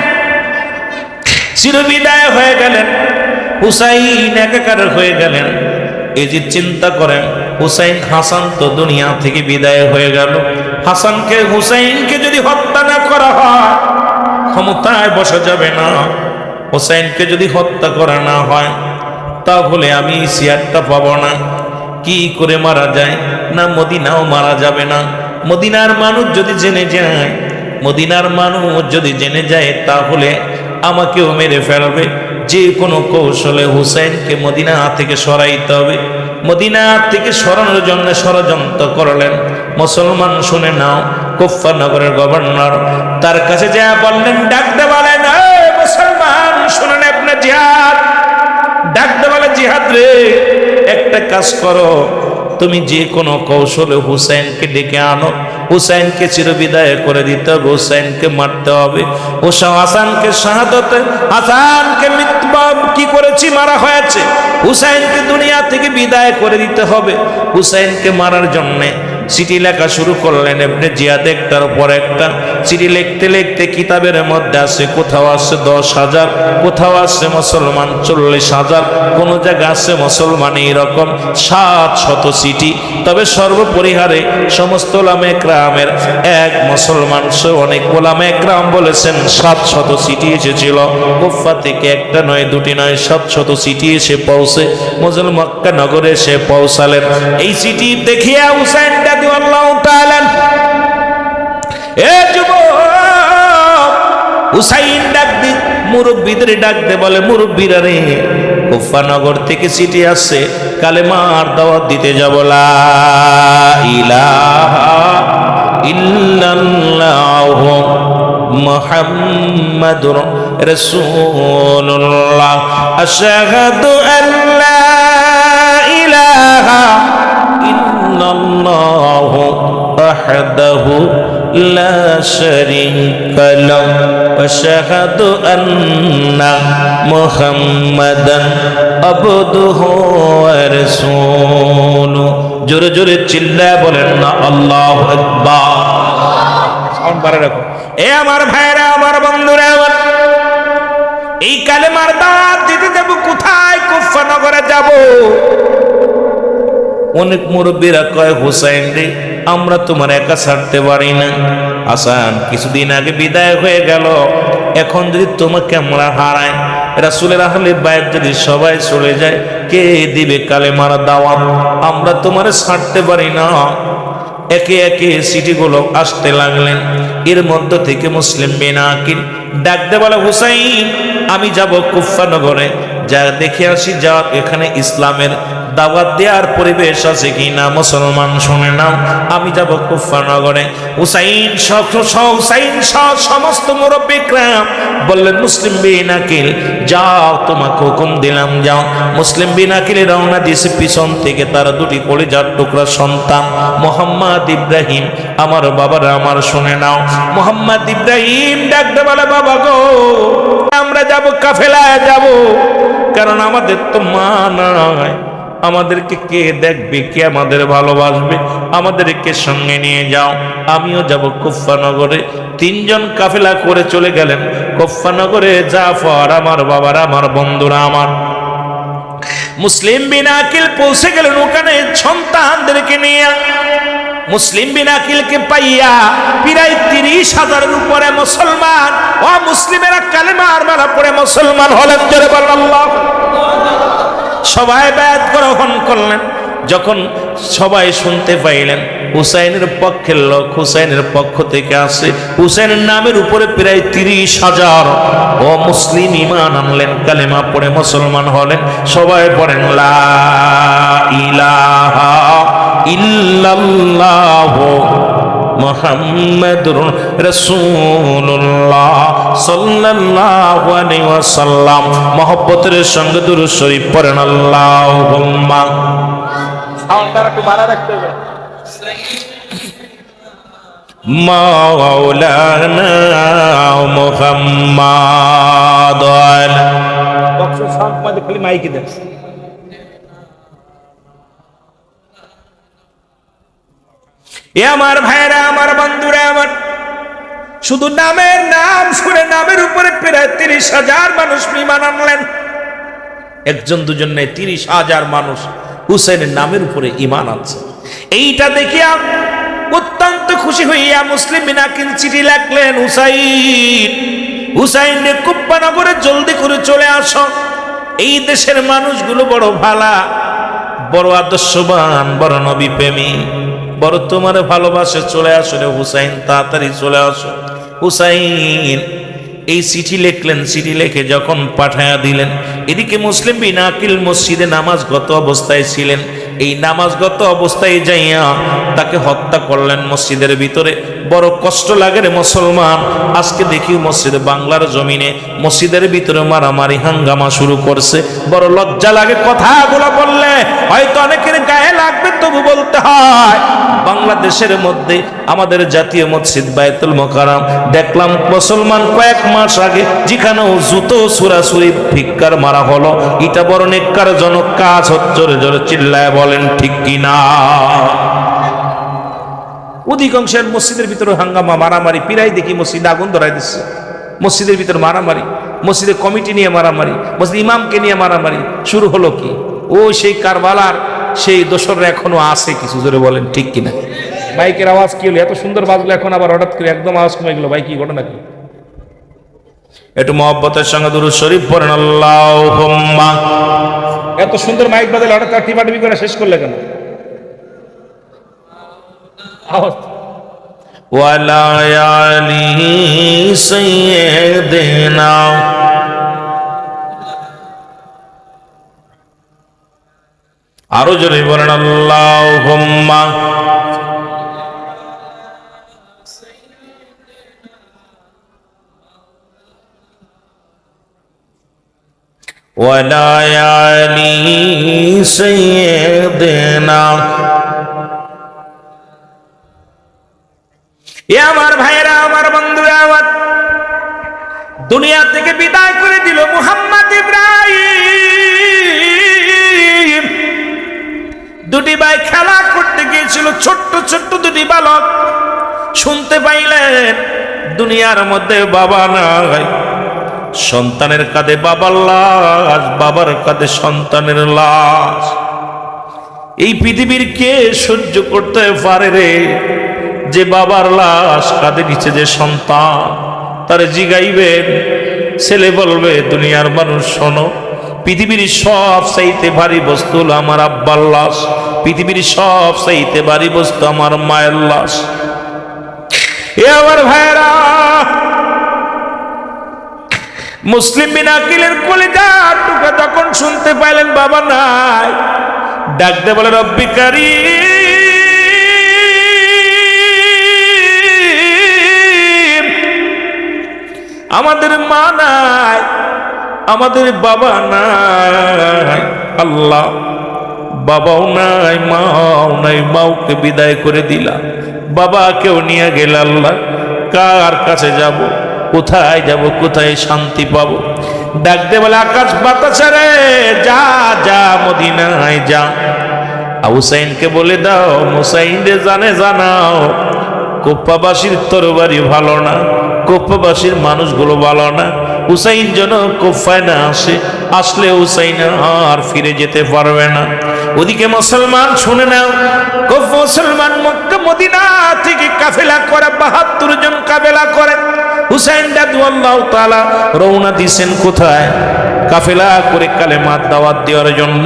চির বিদায় হয়ে গেলেন। হুসাইন একাকার হয়ে গেলেন। এই যে চিন্তা করেন, হুসাইন হাসান তো দুনিয়া থেকে বিদায় হয়ে গেল, হুসাইনকে যদি হত্যা না করা হয় ক্ষমতায় বসা যাবে না। হুসাইনকে যদি হত্যা করা না হয় তাহলে আমি চেয়ারটা পাবো না। কি করে মারা যায়? না মদিনাও মারা যাবে না। মদিনার মানুষ যদি জেনে যায়, তাহলে আমাকেও মেরে ফেলবে। যে কোনো কৌশলে হুসাইনকে মদিনা থেকে সরাইতে হবে। মদিনা থেকে সরানোর জন্য ষড়যন্ত্র করলেন। মুসলমান শুনে নাও, কুফা নগরের গভর্নর তার কাছে যা বললেন, ডাকতে বলেন, মুসলমান শুনেন, আপনার জিহাদ। ডাকতে বলে, জিহাদ রে, একটা কাজ করো, তুমি যে কোনো কৌশলে হুসাইনকে ডেকে আনো, হুসাইনকে চিরবিদায় করে দিতে হবে, হুসাইনকে মারতে হবে। হাসানকে শাহাদতে, হাসানকে মৃত্যু কি করেছি, মারা হয়েছে, হুসাইনকে দুনিয়া থেকে বিদায় করে দিতে হবে। হুসাইনকে মারার জন্যে চিঠি লেখা শুরু করলেন ইবনে জিয়াদ, একটার পর একটা চিঠি লিখতে লিখতে কিতাবের মধ্যে আছে, কোথাও আছে 10,000, কোথাও আছে মুসলমান 40,000, কোন জায়গা আছে মুসলমান এইরকম 700 চিঠি। তবে সর্বপরিহারে সমস্ত ওলামা একরামের, এক মুসলমান সে অনেক ওলামা একরাম বলেছেন 700 চিঠি এসেছিল। কুফা থেকে একটা নয়, দুটি নয়, 700 চিঠি এসে পৌঁছে মক্কা নগরে এসে পৌঁছালেন। এই চিঠি দেখিয়া হুসাইন রাদিয়াল্লাহু তাআলা, এ যুবক, হুসাইন ডাক দি, মুরব্বিদের ডাক দে, বলে, মুরব্বিরা রে, কুফা নগর থেকে চিঠি আসছে, কালেমার দাওয়াত দিতে যাব। লা ইলাহা ইল্লাল্লাহু মুহাম্মাদুর রাসূলুল্লাহ, আশহাদু আল্লা ইলাহা ইল্লাল্লাহু ওয়াহদাহু লা শারীকা লাহু ওয়া আশহাদু আন্না মুহাম্মাদান আবদুহু ওয়া রাসূলুহু। জোরে জোরে চিল্লায় বলেন না আল্লাহু আকবার। সাউন্ড বাড়ায় রাখো। এ আমার ভাইরা, আমার বন্ধুরা, আমার এই কালেমার দাওয়াত দিতে যাব কোথায়? কুফা নগরে যাব। অনেক মুরব্বীরা কয়, হুসাইন রে, আমরা তোমার একা ছাড়তে পারি না। হাসান কিছুদিন আগে বিদায় হয়ে গেল, এখন যদি তোমাকে আমরা হারাই, রাসূলের আহলে বাইত যদি সবাই চলে যায়, কে দিবে কালেমার দাওয়াত? আমরা তোমারে ছাড়তে পারি না। একে একে চিঠিগুলো আসতে লাগলেন। এর মধ্য থেকে মুসলিম বিন আকিল ডাকতে বলে, হুসাইন, আমি যাব কুফা নগরে, যা দেখে আসি, যা এখানে ইসলামের দাওয়াত দেওয়ার পরিবেশ আছে কিনা। মুসলমান শুনে নাও, আমি যাব কুফা নগরে। হুসাইন সমস্ত মুরব্বিকরাম বললেন, মুসলিম বিন আকিল, যাও, তোমাকে হুকুম দিলাম, যাও। মুসলিম বিন আকিল রওনা দিয়েছে। পিছন থেকে তার দুটি কলিজার টুকরা সন্তান মোহাম্মদ ইব্রাহিম, আমার বাবারা আমার শুনে নাও, মোহাম্মদ ইব্রাহিম ডাকতে বলে, বাবা গো, আমরা যাব, কাফেলায় যাব, কারণ আমাদের তো মা নাই, আমাদেরকে কে দেখবে, কে আমাদের ভালোবাসবে, আমাদেরকে সঙ্গে নিয়ে যাও, আমিও যাব কুফা নগরে। তিনজন কাফেলা করে চলে গেলেন কুফা নগরে। জাফর, আমার বাবারা, আমার বন্ধুরা, আমার মুসলিম বিন আকিল পৌঁছে গেলেন ওখানে সন্তানদেরকে নিয়ে। মুসলিম বিন আকিলকে পাইয়া প্রায় 30,000-এর উপরে মুসলমান ও মুসলিমেরা কালেমার মালা পড়ে মুসলমান হলেন। জোরে বলেন আল্লাহ। সবাই বায়াত গ্রহণ করলেন। যখন সবাই শুনতে পাইলেন হুসাইনের পক্ষের লোক, হুসাইনের পক্ষ থেকে আসে, হুসাইনের নামের উপরে প্রায় 30,000 ও মুসলিম ঈমান আনলেন, কালেমা পড়ে মুসলমান হলেন। সবাই পড়েন লা ইলাহা ইল্লাল্লাহু মুহাম্মাদুর রাসূলুল্লাহ সাল্লাল্লাহু আলাইহি ওয়াসাল্লাম। মহব্বতের সঙ্গে দুরূদ শরীফ পড়েন আল্লাহুম্মা। সাউন্ডটা একটু বাড়া রাখতে হবে। মাওলানা মুহাম্মাদ বক্স সাউন্ড মধ্যে খালি মাইকে দেন। এ আমার ভাইরা, আমার বন্ধুরা, আমার শুধু নামের নাম শুনে নামের উপরে প্রায় 30,000 মানুষ ঈমান আনলেন। একজন দুজন নেই, 30,000 মানুষ হুসাইনের নামের উপরে ঈমান আনছে। এইটা দেখিয়া অত্যন্ত খুশি হইয়া মুসলিম মিনাকিল চিঠি লিখলেন, হুসাইন রে কুব্বা নগরে জলদি করে চলে আসো। এই দেশের মানুষগুলো বড় ভালা, বড় আদর্শবান, বড় নবী প্রেমী, বড় তোমার ভালোবাসে, চলে আসো রে হুসাইন, তাড়াতাড়ি চলে আসো। হুসাইন এই চিঠি লিখলেন, চিঠি লিখে যখন পাঠায়া দিলেন, এদিকে মুসলিম বিন আকিল মসজিদে নামাজগত অবস্থায় ছিলেন। এই নামাজগত অবস্থায় যাইয়া তাকে হত্যা করলেন মসজিদের ভিতরে। বড় কষ্ট লাগে রে মুসলমান, আজকে দেখি মসজিদে বাংলার জমিনে মসজিদের ভিতরে মারামারি হাঙ্গামা শুরু করছে। বড় লজ্জা লাগে কথাগুলো বললে, হয়তো অনেকের গায়ে লাগবে, তবু বলতে হয়। বাংলাদেশের মধ্যে আমাদের জাতীয় মসজিদ বায়তুল মোকাররম দেখলাম মুসলমান কয়েক মাস আগে যেখানেও জুতো সুরাসুরি ভিক্ষার মারা হলো। এটা বড় নেককারজনক কাজ। জোরে জোরে চিল্লায় বলেন ঠিক কিনা? অধিকাংশের মসজিদের ভিতরে হাঙ্গামা মারামারি, পিরাই দেখি মসজিদে আগুন ধরাই দিচ্ছে, মসজিদের ভিতরে মারামারি, মসজিদের কমিটি নিয়ে মারামারি, মসজিদ ইমামকে নিয়ে মারামারি। শুরু হলো কি? ও সেই কারবালার সেই দোসররা এখনো আছে কিছু। জোরে বলেন ঠিক কিনা? বাইকের আওয়াজ কি হলো? এত সুন্দর বাজলো, এখন আবার হঠাৎ করে একদম আওয়াজ কমে গেল। ভাই কি ঘটনা কি? একটু মহব্বতের সঙ্গে দুরূদ শরীফ পড়েন আল্লাহুম্মা। এত সুন্দর মাইক বাজালে হঠাৎ টিপাটিপি করে শেষ করলে কেন? ওয়ালা আলি সাইয়্যিদিনা, আরো জোরে বলেন আল্লাহুম্মা। ওয়ালা আলি সাইয়্যিদিনা। এ আমার ভাইরা, আমার বন্ধুরা, আমার দুনিয়া থেকে বিদায় করে দিল মুহাম্মদ ইব্রাহিম। দুটি ভাই খেলা করতে গিয়েছিল, ছোট্ট ছোট্ট দুটি বালক। শুনতে পাইলেন দুনিয়ার মধ্যে বাবা নাই, সন্তানের কাঁধে বাবার লাশ, বাবার কাঁধে সন্তানের লাশ। এই পৃথিবীর কে সহ্য করতে পারে রে, যে বাবার লাশ কাঁধে নিচে যে সন্তান, তারে জিগাইবেন, ছেলে বলবে দুনিয়ার মানুষ শোনো, পৃথিবীর সব চাইতে ভারী বস্তু হলো আমার আব্বার লাশ, পৃথিবীর সব চাইতে ভারী বস্তু আমার মায়ের লাশ। এ আমার ভাইরা, মুসলিম বিন আকিলের কলিজা টুকা যখন শুনতে পাইলেন বাবা নাই, ডাক দে বলে রব্বি কারীম, আমাদের মা নাই, আমাদের বাবা নাই, আল্লাহ বাবাও নাই, মাও নাই, মাওকে বিদায় করে দিলা, বাবাকেও নিয়ে গেল, আল্লাহ কার কাছে যাব, কোথায় যাব, কোথায় শান্তি পাবো? ডাক দে বলে আকাশ বাতাসে রে, যা যা মদিনায় যা, হুসাইনকে বলে দাও, হুসাইন রে জানে জানাও, কোপ্পাবাসীর তরবারি ভালো না, কোপ্পাবাসীর মানুষগুলো ভালো না, হুসাইন যেন কোফায় না আসে, আসলে হুসাইন আর ফিরে যেতে পারবে না। ওদিকে মুসলমান শুনে নাও, মুসলমান মক্কা মদিনা থেকে কাফেলা করে, ৭২ জন কাফেলা করে। হুসাইন রাদিয়াল্লাহু তাআলা রওনা দিয়েছেন কোথায়? কাফেলা করে কালেমার দাওয়াত দেওয়ার জন্য।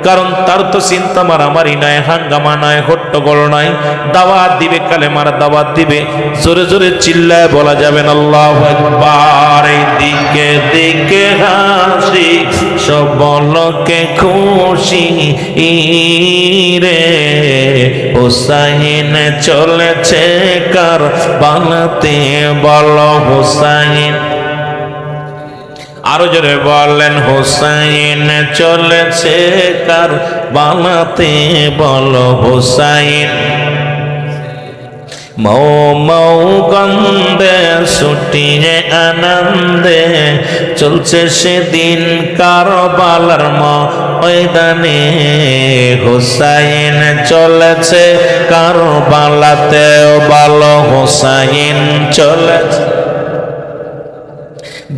কারণ তার তো চিন্তা মারামারি নাই, হাঙ্গামা নাই, হট্টগোল নাই, দাওয়াত দিবে, কালেমার দাওয়াত দিবে। জোরে জোরে চিল্লায় বলা যাবেন আল্লাহু আকবার। দিকে দিকে হাসি, সব বলকে খুশি রে, হুসাইন চলেছে কারবালাতে বলো হুসাইন। আরো জোরে বলেন হুসাইন চলেছে কারবালাতে বলো হুসাইন। মৌ মৌ গন্ধে ছুটিয়ে আনন্দে চলছে সেদিন কারবালার ময়দানে। হুসাইন চলেছে কারবালাতে বলো হুসাইন চলেছে।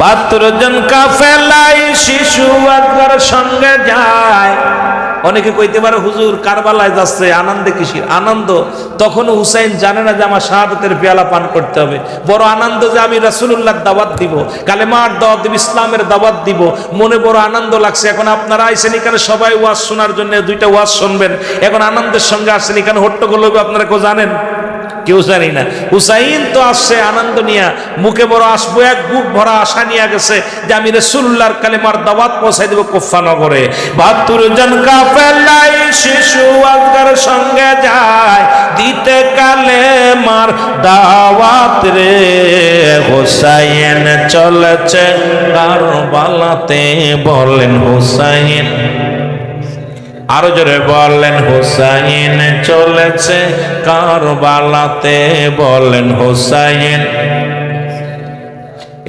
72 জন কাফেলায় শিশু আকবর সঙ্গে যায়। অনেকে কইতে পারে হুজুর কারবালায় যাচ্ছে আনন্দে কিসের আনন্দ? তখন হুসাইন জানে না যে আমার শাহাদাতের পেয়ালা পান করতে হবে। বড় আনন্দ যে আমি রাসূলুল্লাহর দাওয়াত দিব, কালেমার দাওয়াত দিব, ইসলামের দাওয়াত দিব, মনে বড় আনন্দ লাগছে। এখন আপনারা আইছেন এখানে সবাই ওয়াজ শোনার জন্য, 2টা ওয়াজ শুনবেন, এখন আনন্দের সঙ্গে আসছেন। এখানে হট্টগোল হবে আপনারা কেউ জানেন? কেউ জানি না। হুসাইন তো আসছে আনন্দ নিয়া, মুখে বড় আসবো, এক বুক ভরা আশা নিয়ে গেছে যে আমি রাসূলুল্লাহর কালেমার দাওয়াত পৌঁছাই দেব কুফা নগরে। 72 জন কাফেলায় শিশু আকবর সঙ্গে যায় দিতে কালেমার দাওয়াত রে। হুসাইন চলেছে কারবালাতে বলেন হুসাইন। আরো জোরে বলেন হুসাইন চলেছে কারবালাতে বলেন হুসাইন।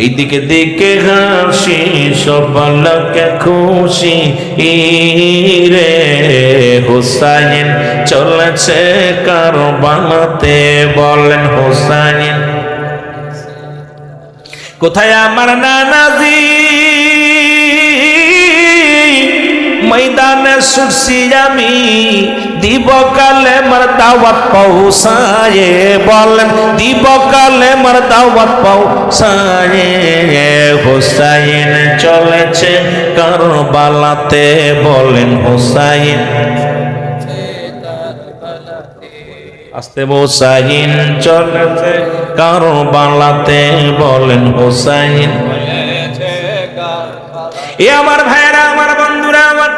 এইদিকে দিকে হাসি সব লোকে খুশি রে। হুসাইন চলেছে কারবালাতে বলেন হুসাইন। কোথায় আমার নানাজি ময়দানে ছুটছি আমি দিব কালেমার দাওয়াত পৌঁছায়ে বলেন দিব কালেমার দাওয়াত পৌঁছায়ে। হুসাইন চলেছে কারবালাতে বলেন হুসাইন। আস্তে হুসাইন চলেছে কারবালাতে বলেন হুসাইন। এ আমার ভাইরা আমার বন্ধুরা আমার,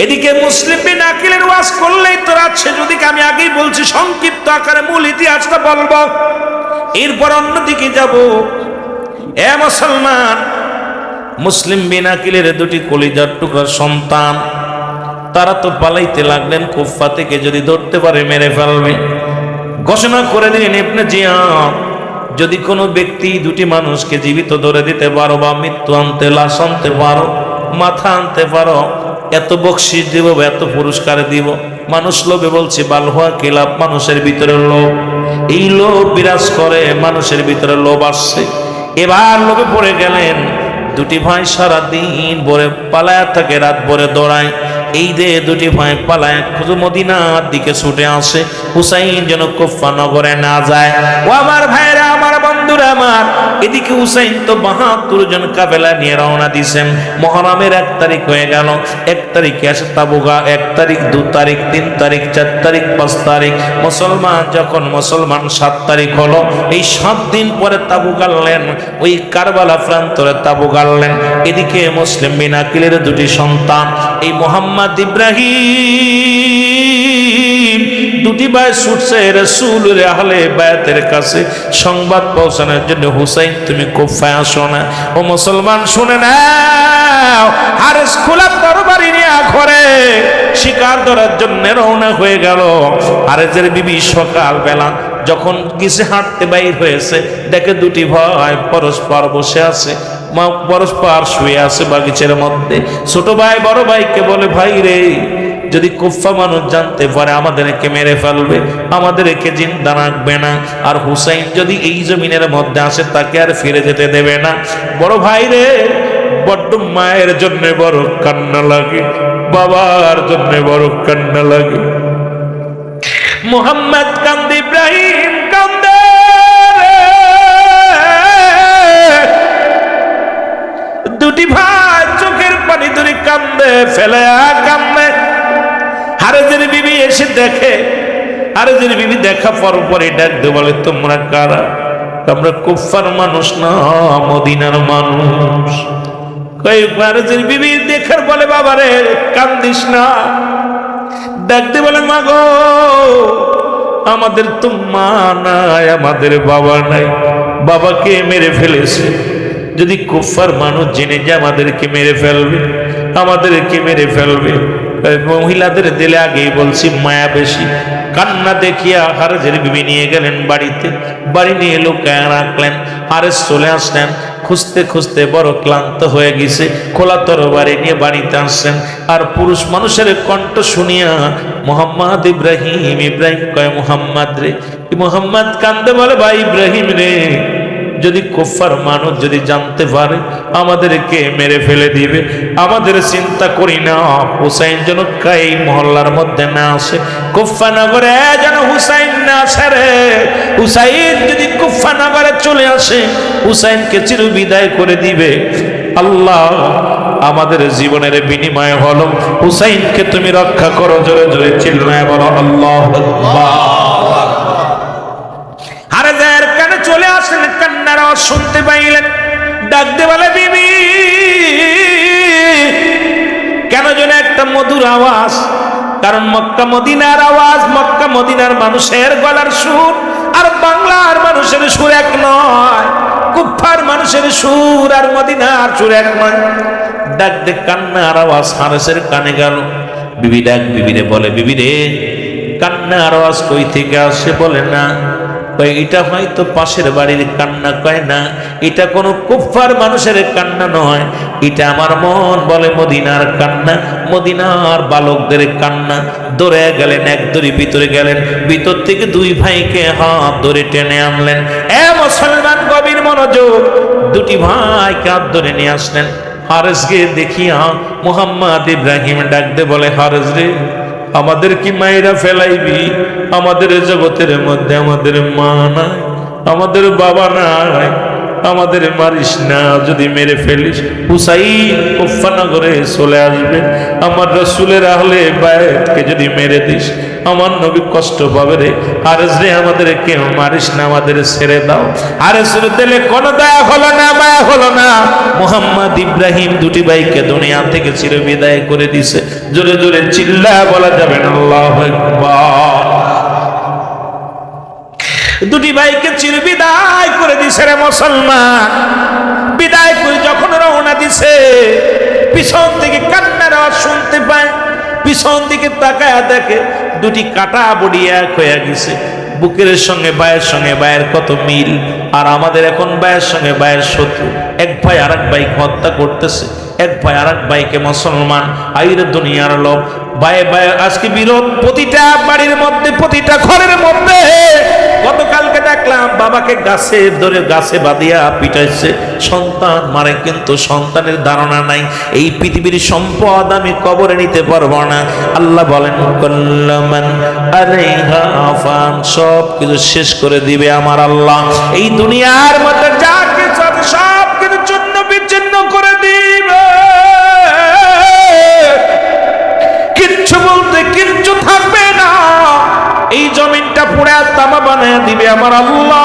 এদিকে মুসলিম বিন আকিলের ওয়াজ করলেই তো আছে। যদি আমি আগেই বলছি সংক্ষিপ্ত আকারে মূল ইতিহাসটা বলবো, এরপর অন্যদিকে যাব। এ মুসলমান, মুসলিম বিন আকিলের 2টি কলিজার টুকরা সন্তান, তারা তো পালাইতে লাগলেন কুফা থেকে, যদি ধরতে পারে মেরে ফেলবে। ঘোষণা করে দিলেন ইবনে জিয়াদ, যদি কোনো ব্যক্তি 2টি মানুষকে জীবিত ধরে দিতে পারো বা মৃত্যু আনতে লাশ আনতে পারো, মাথা আনতে পারো, এত বকশিশ দিব, এত পুরস্কার দিব। মানুষ লোভে বলছে বালহুয়া কিলাপ, মানুষের ভিতরে লোভ, এই লোভ বিরাজ করে, মানুষের ভিতরে লোভ আসছে। এবার লোভে পড়ে গেলেন। 2টি ভাই সারাদিন ভরে পালায়া থাকে, রাত ভরে দৌড়ায়। এই যে 2টি ভাই পালায় খুঁজে মদিনার দিকে ছুটে আসে, হুসাইন যেন কুফা নগরে না যায়। ও আমার ভাইরা আমার বন্ধুরা আমার, এদিকে হুসাইন তো 72 জন কাফেলা নিয়ে রওনা দিয়েছেন। মুহররমের 1 তারিখ হয়ে গেল। 1 তারিখে আসে তাবুকা, 1 তারিখ, 2 তারিখ, 3 তারিখ, 4 তারিখ, 5 তারিখ। মুসলমান 7 তারিখ হলো, এই 7 দিন পরে তাবু গাড়লেন, ওই কারবালা প্রান্তরে তাবু গাড়লেন। এদিকে মুসলিম বিন আকিলের 2টি সন্তান, এই মোহাম্মদ ইব্রাহিম, 2টি ভাই ছুটছে রাসূলের আহলে বায়াতের কাছে সংবাদ পৌঁছানোর জন্য। হুসাইন তুমি কুফায় আসো না। ও মুসলমান শুনে নাও, হারেস খোলা তরবারি নিয়ে ঘরে শিকার ধরার জন্য রওনা হয়ে গেল। হারেসের বিবি সকাল বেলা যখন গিসে হাঁটতে বাইর হয়েছে, দেখে 2টি ভাই পরস্পর বসে আছে, পরস্পর শুয়ে আছে বাগিচার মধ্যে। ছোট ভাই বড় ভাইকে বলে, ভাই রে, যদি কুফা মানুষ জানতে পারে আমাদেরকে মেরে ফেলবে, আমাদেরকে জিন্দা রাখবে না। আর হুসাইন যদি এই জমিনের মধ্যে আসে, তাকে আর ফিরে যেতে দেবে না। বড় ভাই রে, বড্ড মায়ের জন্য বড় কান্না লাগে, বাবার জন্য বড় কান্না লাগে। মুহাম্মদ কান্দে, ইব্রাহিম কান্দে, 2টি ভাই চোখের পানি ধরে কান্দে, ফেলে কান্দে। হারেজের বিবি এসে দেখে, হারেজের বিবি দেখা পরে ডাক দিয়ে বলে, তোমরা কারা? আমরা কুফার মানুষ না, মদিনার মানুষ। হারেজের বিবি দেখার বলে, বাবারে কান্দিস না, ডাকতে বলে, মা গো, আমাদের তো মা নাই, আমাদের বাবা নাই, বাবাকে মেরে ফেলেছে। যদি কুফার মানুষ জেনে যে আমাদেরকে মেরে ফেলবে, আমাদেরকে মেরে ফেলবে। মহিলাদের দিলে আগেই বলছি মায়া বেশি। কান্না দেখিয়া হারেজের বিবি নিয়ে গেলেন বাড়িতে, বাড়ি নিয়ে লুকায় রাখলেন। হারেজ চলে আসলেন, খুঁজতে খুঁজতে বড় ক্লান্ত হয়ে গেছে, খোলা তরবারি নিয়ে বাড়িতে আসছেন। আর পুরুষ মানুষের কণ্ঠ শুনিয়া মোহাম্মদ ইব্রাহিম, ইব্রাহিম কয় মোহাম্মদ রে। মোহাম্মদ কান্দে বলে, ভাই ইব্রাহিম রে, যদি কুফার মানুষ যদি জানতে পারে আমাদেরকে মেরে ফেলে দিবে, আমাদের চিন্তা করি না হুসাইন যেন এই মহল্লার মধ্যে না আসে, কুফা নগরে যেন হুসাইন না আসে রে। হুসাইন যদি কুফা নগরে চলে আসে, হুসাইনকে চির বিদায় করে দিবে। আল্লাহ, আমাদের জীবনের বিনিময় হলো হুসাইনকে তুমি রক্ষা করো। জোরে জোরে চিল্লায় বলো আল্লাহু আকবার। হারেজের কানে চলে আসলেন, কান্নার আওয়াজ শুনতে পাইলেন। ডাকতে বলে, বিবি, কেন যেন একটা মধুর আওয়াজ। কারণ মক্কা মদিনার আওয়াজ, মক্কা মদিনার মানুষের গলার সুর আর বাংলার মানুষের সুর এক নয়, কুফার মানুষের সুর আর মদিনার সুর এক নয়। ডাকতে কান্নার আওয়াজ হারেসের কানে গেল। বিবি ডাক বিবিরে বলে, বিবিরে, কান্নার আওয়াজ কই থেকে আসে? বলে না, এটা হয়তো পাশের বাড়ির কান্না। কয় না, এটা কোনো কুফার মানুষের কান্না নয়, এটা আমার মন বলে মদিনার কান্না, মদিনার বালকদের কান্না। দৌড়ে গেলেন, এক দড়ি ভিতরে গেলেন, ভিতর থেকে দুই ভাইকে হাত ধরে টেনে আনলেন। এ মুসলমান, গভীর মনোযোগ। দুটি ভাইকে হাত ধরে নিয়ে আসলেন। হারেসকে দেখিয়া মোহাম্মদ ইব্রাহিম ডাকতে বলে, হারেস রে, আমাদের কি মায়েরা ফেলাইবি? আমাদের জগতের মধ্যে আমাদের মা নাই, আমাদের বাবা নাই, আমাদের মারিস না। যদি মেরে ফেলিস, হুসাইন কুফানগরে চলে আসবে। আমার রাসূলের আহলে বায়তকে যদি মেরে দিস, আমার নবী কষ্ট পাবে রে। হারেস রে, আমাদের কেউ মারিস না, আমাদের ছেড়ে দাও। হারেসের দিলে কোনো দয়া হলো না, মায়া হলো না। মোহাম্মদ ইব্রাহিম দুটি ভাইকে দুনিয়া থেকে চির বিদায় করে দিছে। জোরে জোরে চিল্লা বলা যাবে না আল্লাহু আকবার। দুটি ভাইকে চির বিদায় করে দিছে রে মুসলমান। বিদায় করে যখন রওনা দিছে, পিছন থেকে কান্নার আওয়াজ শুনতে পায়। পিছন দিকে তাকায় দেখে দুটি কাটা বডি এক হয়ে গেছে। বুকের সঙ্গে ভাইয়ের কত মিল। আর আমাদের এখন ভাইয়ের সঙ্গে ভাইয়ের শত্রু। এক ভাই আর এক ভাইকে হত্যা করতেছে, এক ভাই আর এক ভাইকে। মুসলমান, আইরে দুনিয়ার লোক, ভাই আজকে বিরোধ প্রতিটা বাড়ির মধ্যে, প্রতিটা ঘরের মধ্যে। গতকালকে দেখলাম বাবাকে গাছে বাঁধিয়া পিটাইছে, সন্তান মারে, কিন্তু সন্তানের ধারণা নাই এই পৃথিবীর সম্পদ আমি কবরে নিতে পারবো না। আল্লাহ বলেন, কুল্লুমান আলাইহা ফান, সব কিছু শেষ করে দিবে আমার আল্লাহ। এই দুনিয়ার মধ্যে যা কিছু আছে সব কিছু চূর্ণ বিচ্ছিন্ন করে দিবে। কিচ্ছু বলতে কিচ্ছু থাকবে না। এই জমিনটা পুড়ে তামা বানায় দিবে আমার আল্লাহ।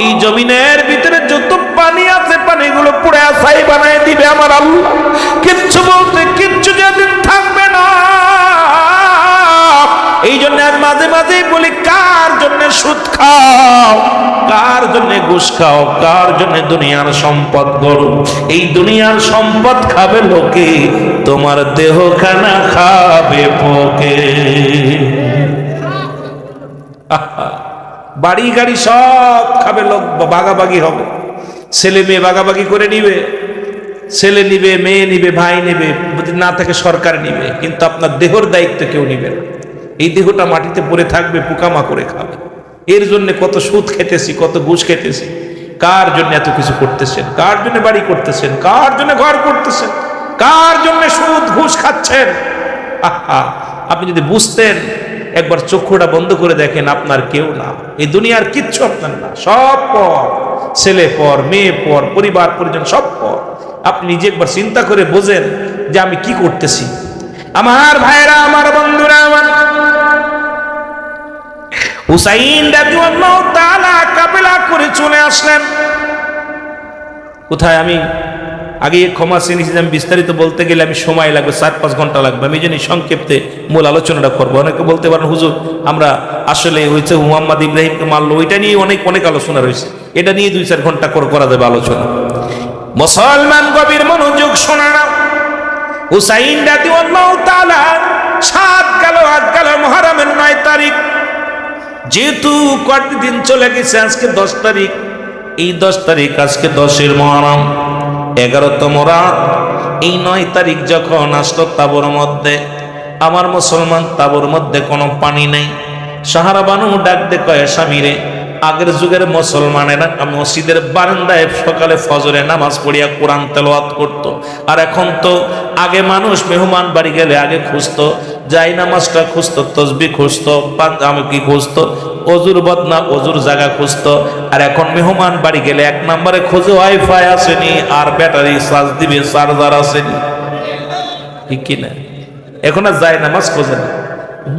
এই জমিনের ভিতরে যত পানি আছে পানিগুলো পুড়ে ছাই বানায় দিবে আমার আল্লাহ। কিচ্ছু বলতে কিচ্ছু যেদিন থাকবে না। এই জন্য মাঝে মাঝে বলি, কার জন্য সুদ খাও, কার জন্য ঘুষ খাও, কার জন্য দুনিয়ার সম্পদ গরু? এই দুনিয়ার সম্পদ খাবে লোকে, তোমার দেহ খানা খাবে পোকে। বাড়ি গাড়ি সব খাবে লোক, ভাগাভাগি হবে। ছেলে মেয়ে ভাগাভাগি করে নিবে, ছেলে নিবে, মেয়ে নিবে, ভাই নিবে, যদি না থাকে সরকার নিবে, কিন্তু আপনার দেহর দায়িত্ব কেউ নিবে না। এই দেহটা মাটিতে পড়ে থাকবে, পোকামাকড়ে খাবে। এর জন্য কত সুদ খেতেছি, কত ঘুষ খেতেছি। কার জন্য এত কিছু করতেছেন? কার জন্য বাড়ি করতেছেন? কার জন্য ঘর করতেছেন? কার জন্য সুদ ঘুষ খাচ্ছেন? আপনি যদি বুঝতেন, একবার চক্ষুটা বন্ধ করে দেখেন, আপনার কেউ না, এই দুনিয়ার কিচ্ছু আপনার না, সব পর। ছেলে পর, মেয়ে পর, পরিবার পরিজন সব পর। আপনি নিজে একবার চিন্তা করে বোঝেন যে আমি কি করতেছি। আমার ভাইরা, আমার বন্ধুরা, আমার হুসাইন রাদিয়াল্লাহু তাআলা কাফেলা করে চলে আসলেন। কোথায়? আমি আগে ক্ষমা চিনিছি, আমি বিস্তারিত বলতে গেলে আমি সময় লাগবে, 4-5 ঘন্টা লাগবে। আমি জানি সংক্ষেপে মূল আলোচনাটা করবো। অনেকে বলতে পারেন হুজুর আমরা আসলে হয়েছে মুহাম্মদ ইব্রাহিমকে মারলো, ওইটা নিয়ে অনেক আলোচনা রয়েছে, এটা নিয়ে 2-4 ঘন্টা করা যাবে আলোচনা। মুসলমান গভীর মনোযোগ শোনা না। হুসাইন রাদিয়াল্লাহু তাআলা 7 গেল মুহররমের 9 তারিখ, যেহেতু কয়েকটি দিন চলে গেছে, আজকে 10 তারিখ। এই 10 তারিখ আজকে 10-এর মুহররম, 11তম রাত। এই 9 তারিখ যখন আসলো তাবুর মধ্যে, আমার মুসলমান তাবুর মধ্যে কোনো পানি নেই। সাহারা বানু ডাক দে কয় স্বামীরে, আগের যুগের মুসলমানেরা মসজিদের বারান্দায় সকালে ফজরে নামাজ পড়িয়া কোরআন তেলাওয়াত করত। আর এখন তো আগে মানুষ মেহমান বাড়ি গেলে আগে খুঁজতো যাই নামাজটা, খুঁজতো তসবিহ, খুঁজতো আমি কি খুঁজতো অজুর বদনা অজুর জায়গা খুঁজতো। আর এখন মেহমান বাড়ি গেলে 1 নম্বরে খোঁজে ওয়াইফাই আসেনি আর ব্যাটারি চার্জ দিবে, চার্জার আসেনি, ঠিক কিনা? এখন আর যায় নামাজ খোঁজে না।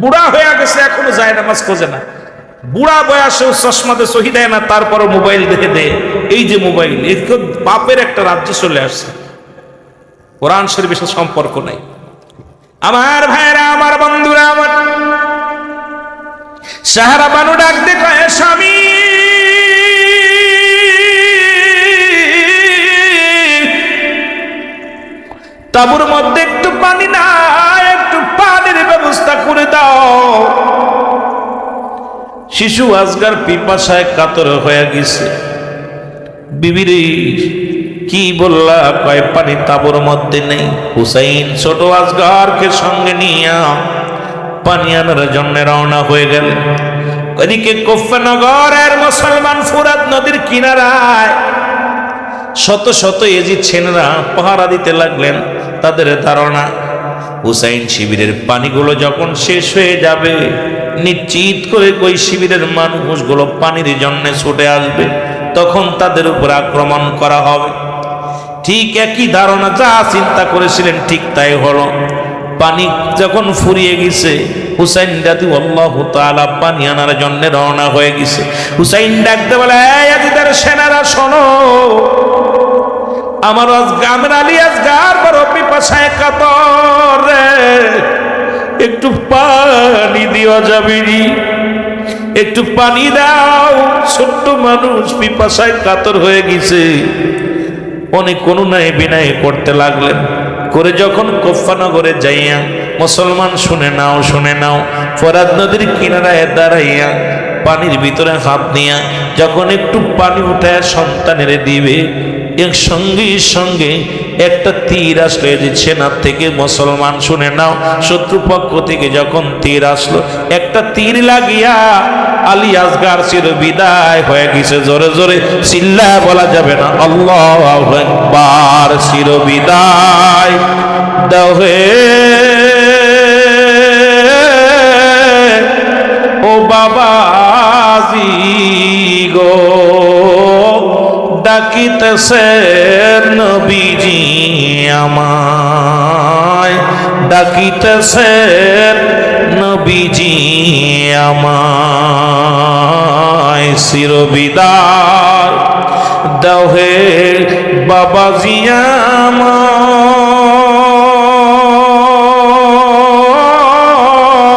বুড়া হয়ে গেছে এখনো যায় নামাজ খোঁজে না। বুড়া বয়সেও চশমাতে সহি দেয় না, তারপরও মোবাইল দেখে দেয়। এই যে মোবাইল, এর বাপের একটা রাজ্যে চলে আসছে, কোরআন শরীফের সাথে সম্পর্ক নাই। আমার ভাইরা, আমার বন্ধুরা, আমার সাহারা বানু ডাক দে কয় স্বামী, তাবুর মধ্যে একটু পানি না, একটু পানির ব্যবস্থা করে দাও। শিশু আজগার পিপাসায় কাতর হয়ে গেছে। বিবিরে কি বললা? কয় পানি তাবুর মধ্যে নেই। হুসাইন ছোট আজগারকে সঙ্গে নিয়ে পানি আনার জন্য রওনা হয়ে গেল। ওদিকে কুফানগরের মুসলমান ফুরাত নদীর কিনারায় শত শত এজিদ সেনারা পাহারা দিতে লাগলেন। তাদের ধারণা হুসাইন শিবিরের পানিগুলো যখন শেষ হয়ে যাবে, নিশ্চিত করে ওই শিবিরের মানুষগুলো পানির জন্য ছুটে আসবে, তখন তাদের উপর আক্রমণ করা হবে। ঠিক একই ধারণা, যা চিন্তা করেছিলেন ঠিক তাই হলো। পানি যখন ফুরিয়ে গেছে, হুসাইন রাদিয়াল্লাহু তাআলা পানি আনার জন্য রওনা হয়ে গেছে। হুসাইন ডাকতে বলে, এই ইয়াজিদের সেনারা শোনো, আমার গ্রামের আলী আজগার বড় পিপাসায় কাতর রে, একটু পানি দেওয়া যাবে নি? একটু পানি দাও, ছোট্ট মানুষ পিপাসায় কাতর হয়ে গেছে। অনেক অনুনয় বিনয় করতে লাগলেন। করে যখন কুফানগরে যাইয়া মুসলমান শুনে নাও ফরাত নদীর কিনারায় দাঁড়াইয়া পানির ভিতরে হাত নিয়া যখন একটু পানি উঠায় সন্তানের দিবে, এর সঙ্গে সঙ্গে একটা তীর আসলো সেনা থেকে। মুসলমান শুনে নাও, শত্রুপক্ষ থেকে যখন তীর আসলো, একটা তীর লাগিয়া আলী আসগার চির বিদায় হয়ে গেছে। জোরে জোরে চিল্লা বলা যাবে না, আল্লাহু আকবার। চির বিদায় দাও হে ও বাবাজি গো, ডাকিতেছে নবীজি আমায়, ডাকিতেছে নবীজি আমায়। চির বিদায় দাও হে বাবাজি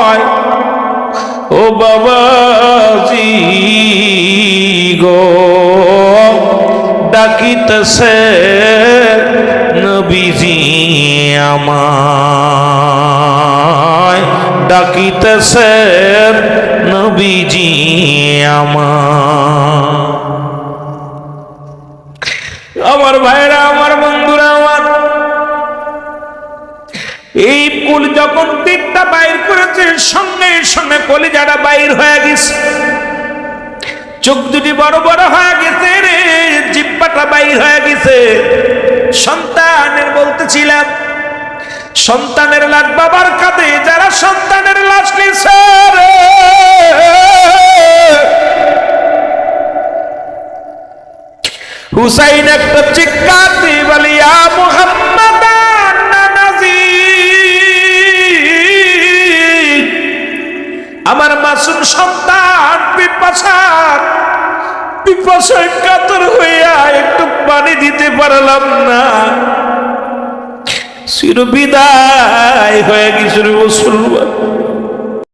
আমায়, ও বাবাজি গো, ডাকিতেছে নবীজি আমায়, ডাকিতেছে নবীজি আমায়। আমার ভাইরা, আমার বন্ধুরা, আমার এই কুল যখন তীরটা বাইর করেছে, সঙ্গে সঙ্গে কলিজাটা বাইর হয়ে গেছে, চোখ দুটি বড় বড় হয়ে গেছে রে, জিহ্বাটা বাইর হয়ে গেছে। সন্তানের বলতেছিলাম, সন্তানের লাশ বাবার কাঁধে, যারা সন্তানের লাশ নিছে রে, হুসাইন একটা চিৎকার দিয়ে বলে, ইয়া মুহাম্মদ নানাজি, আমার মাসুম সন্তান পিপাসায় কাতর হইয়া একটু পানি দিতে পারলাম না। চির বিদায় হয়ে গেছে রে মুসলমান।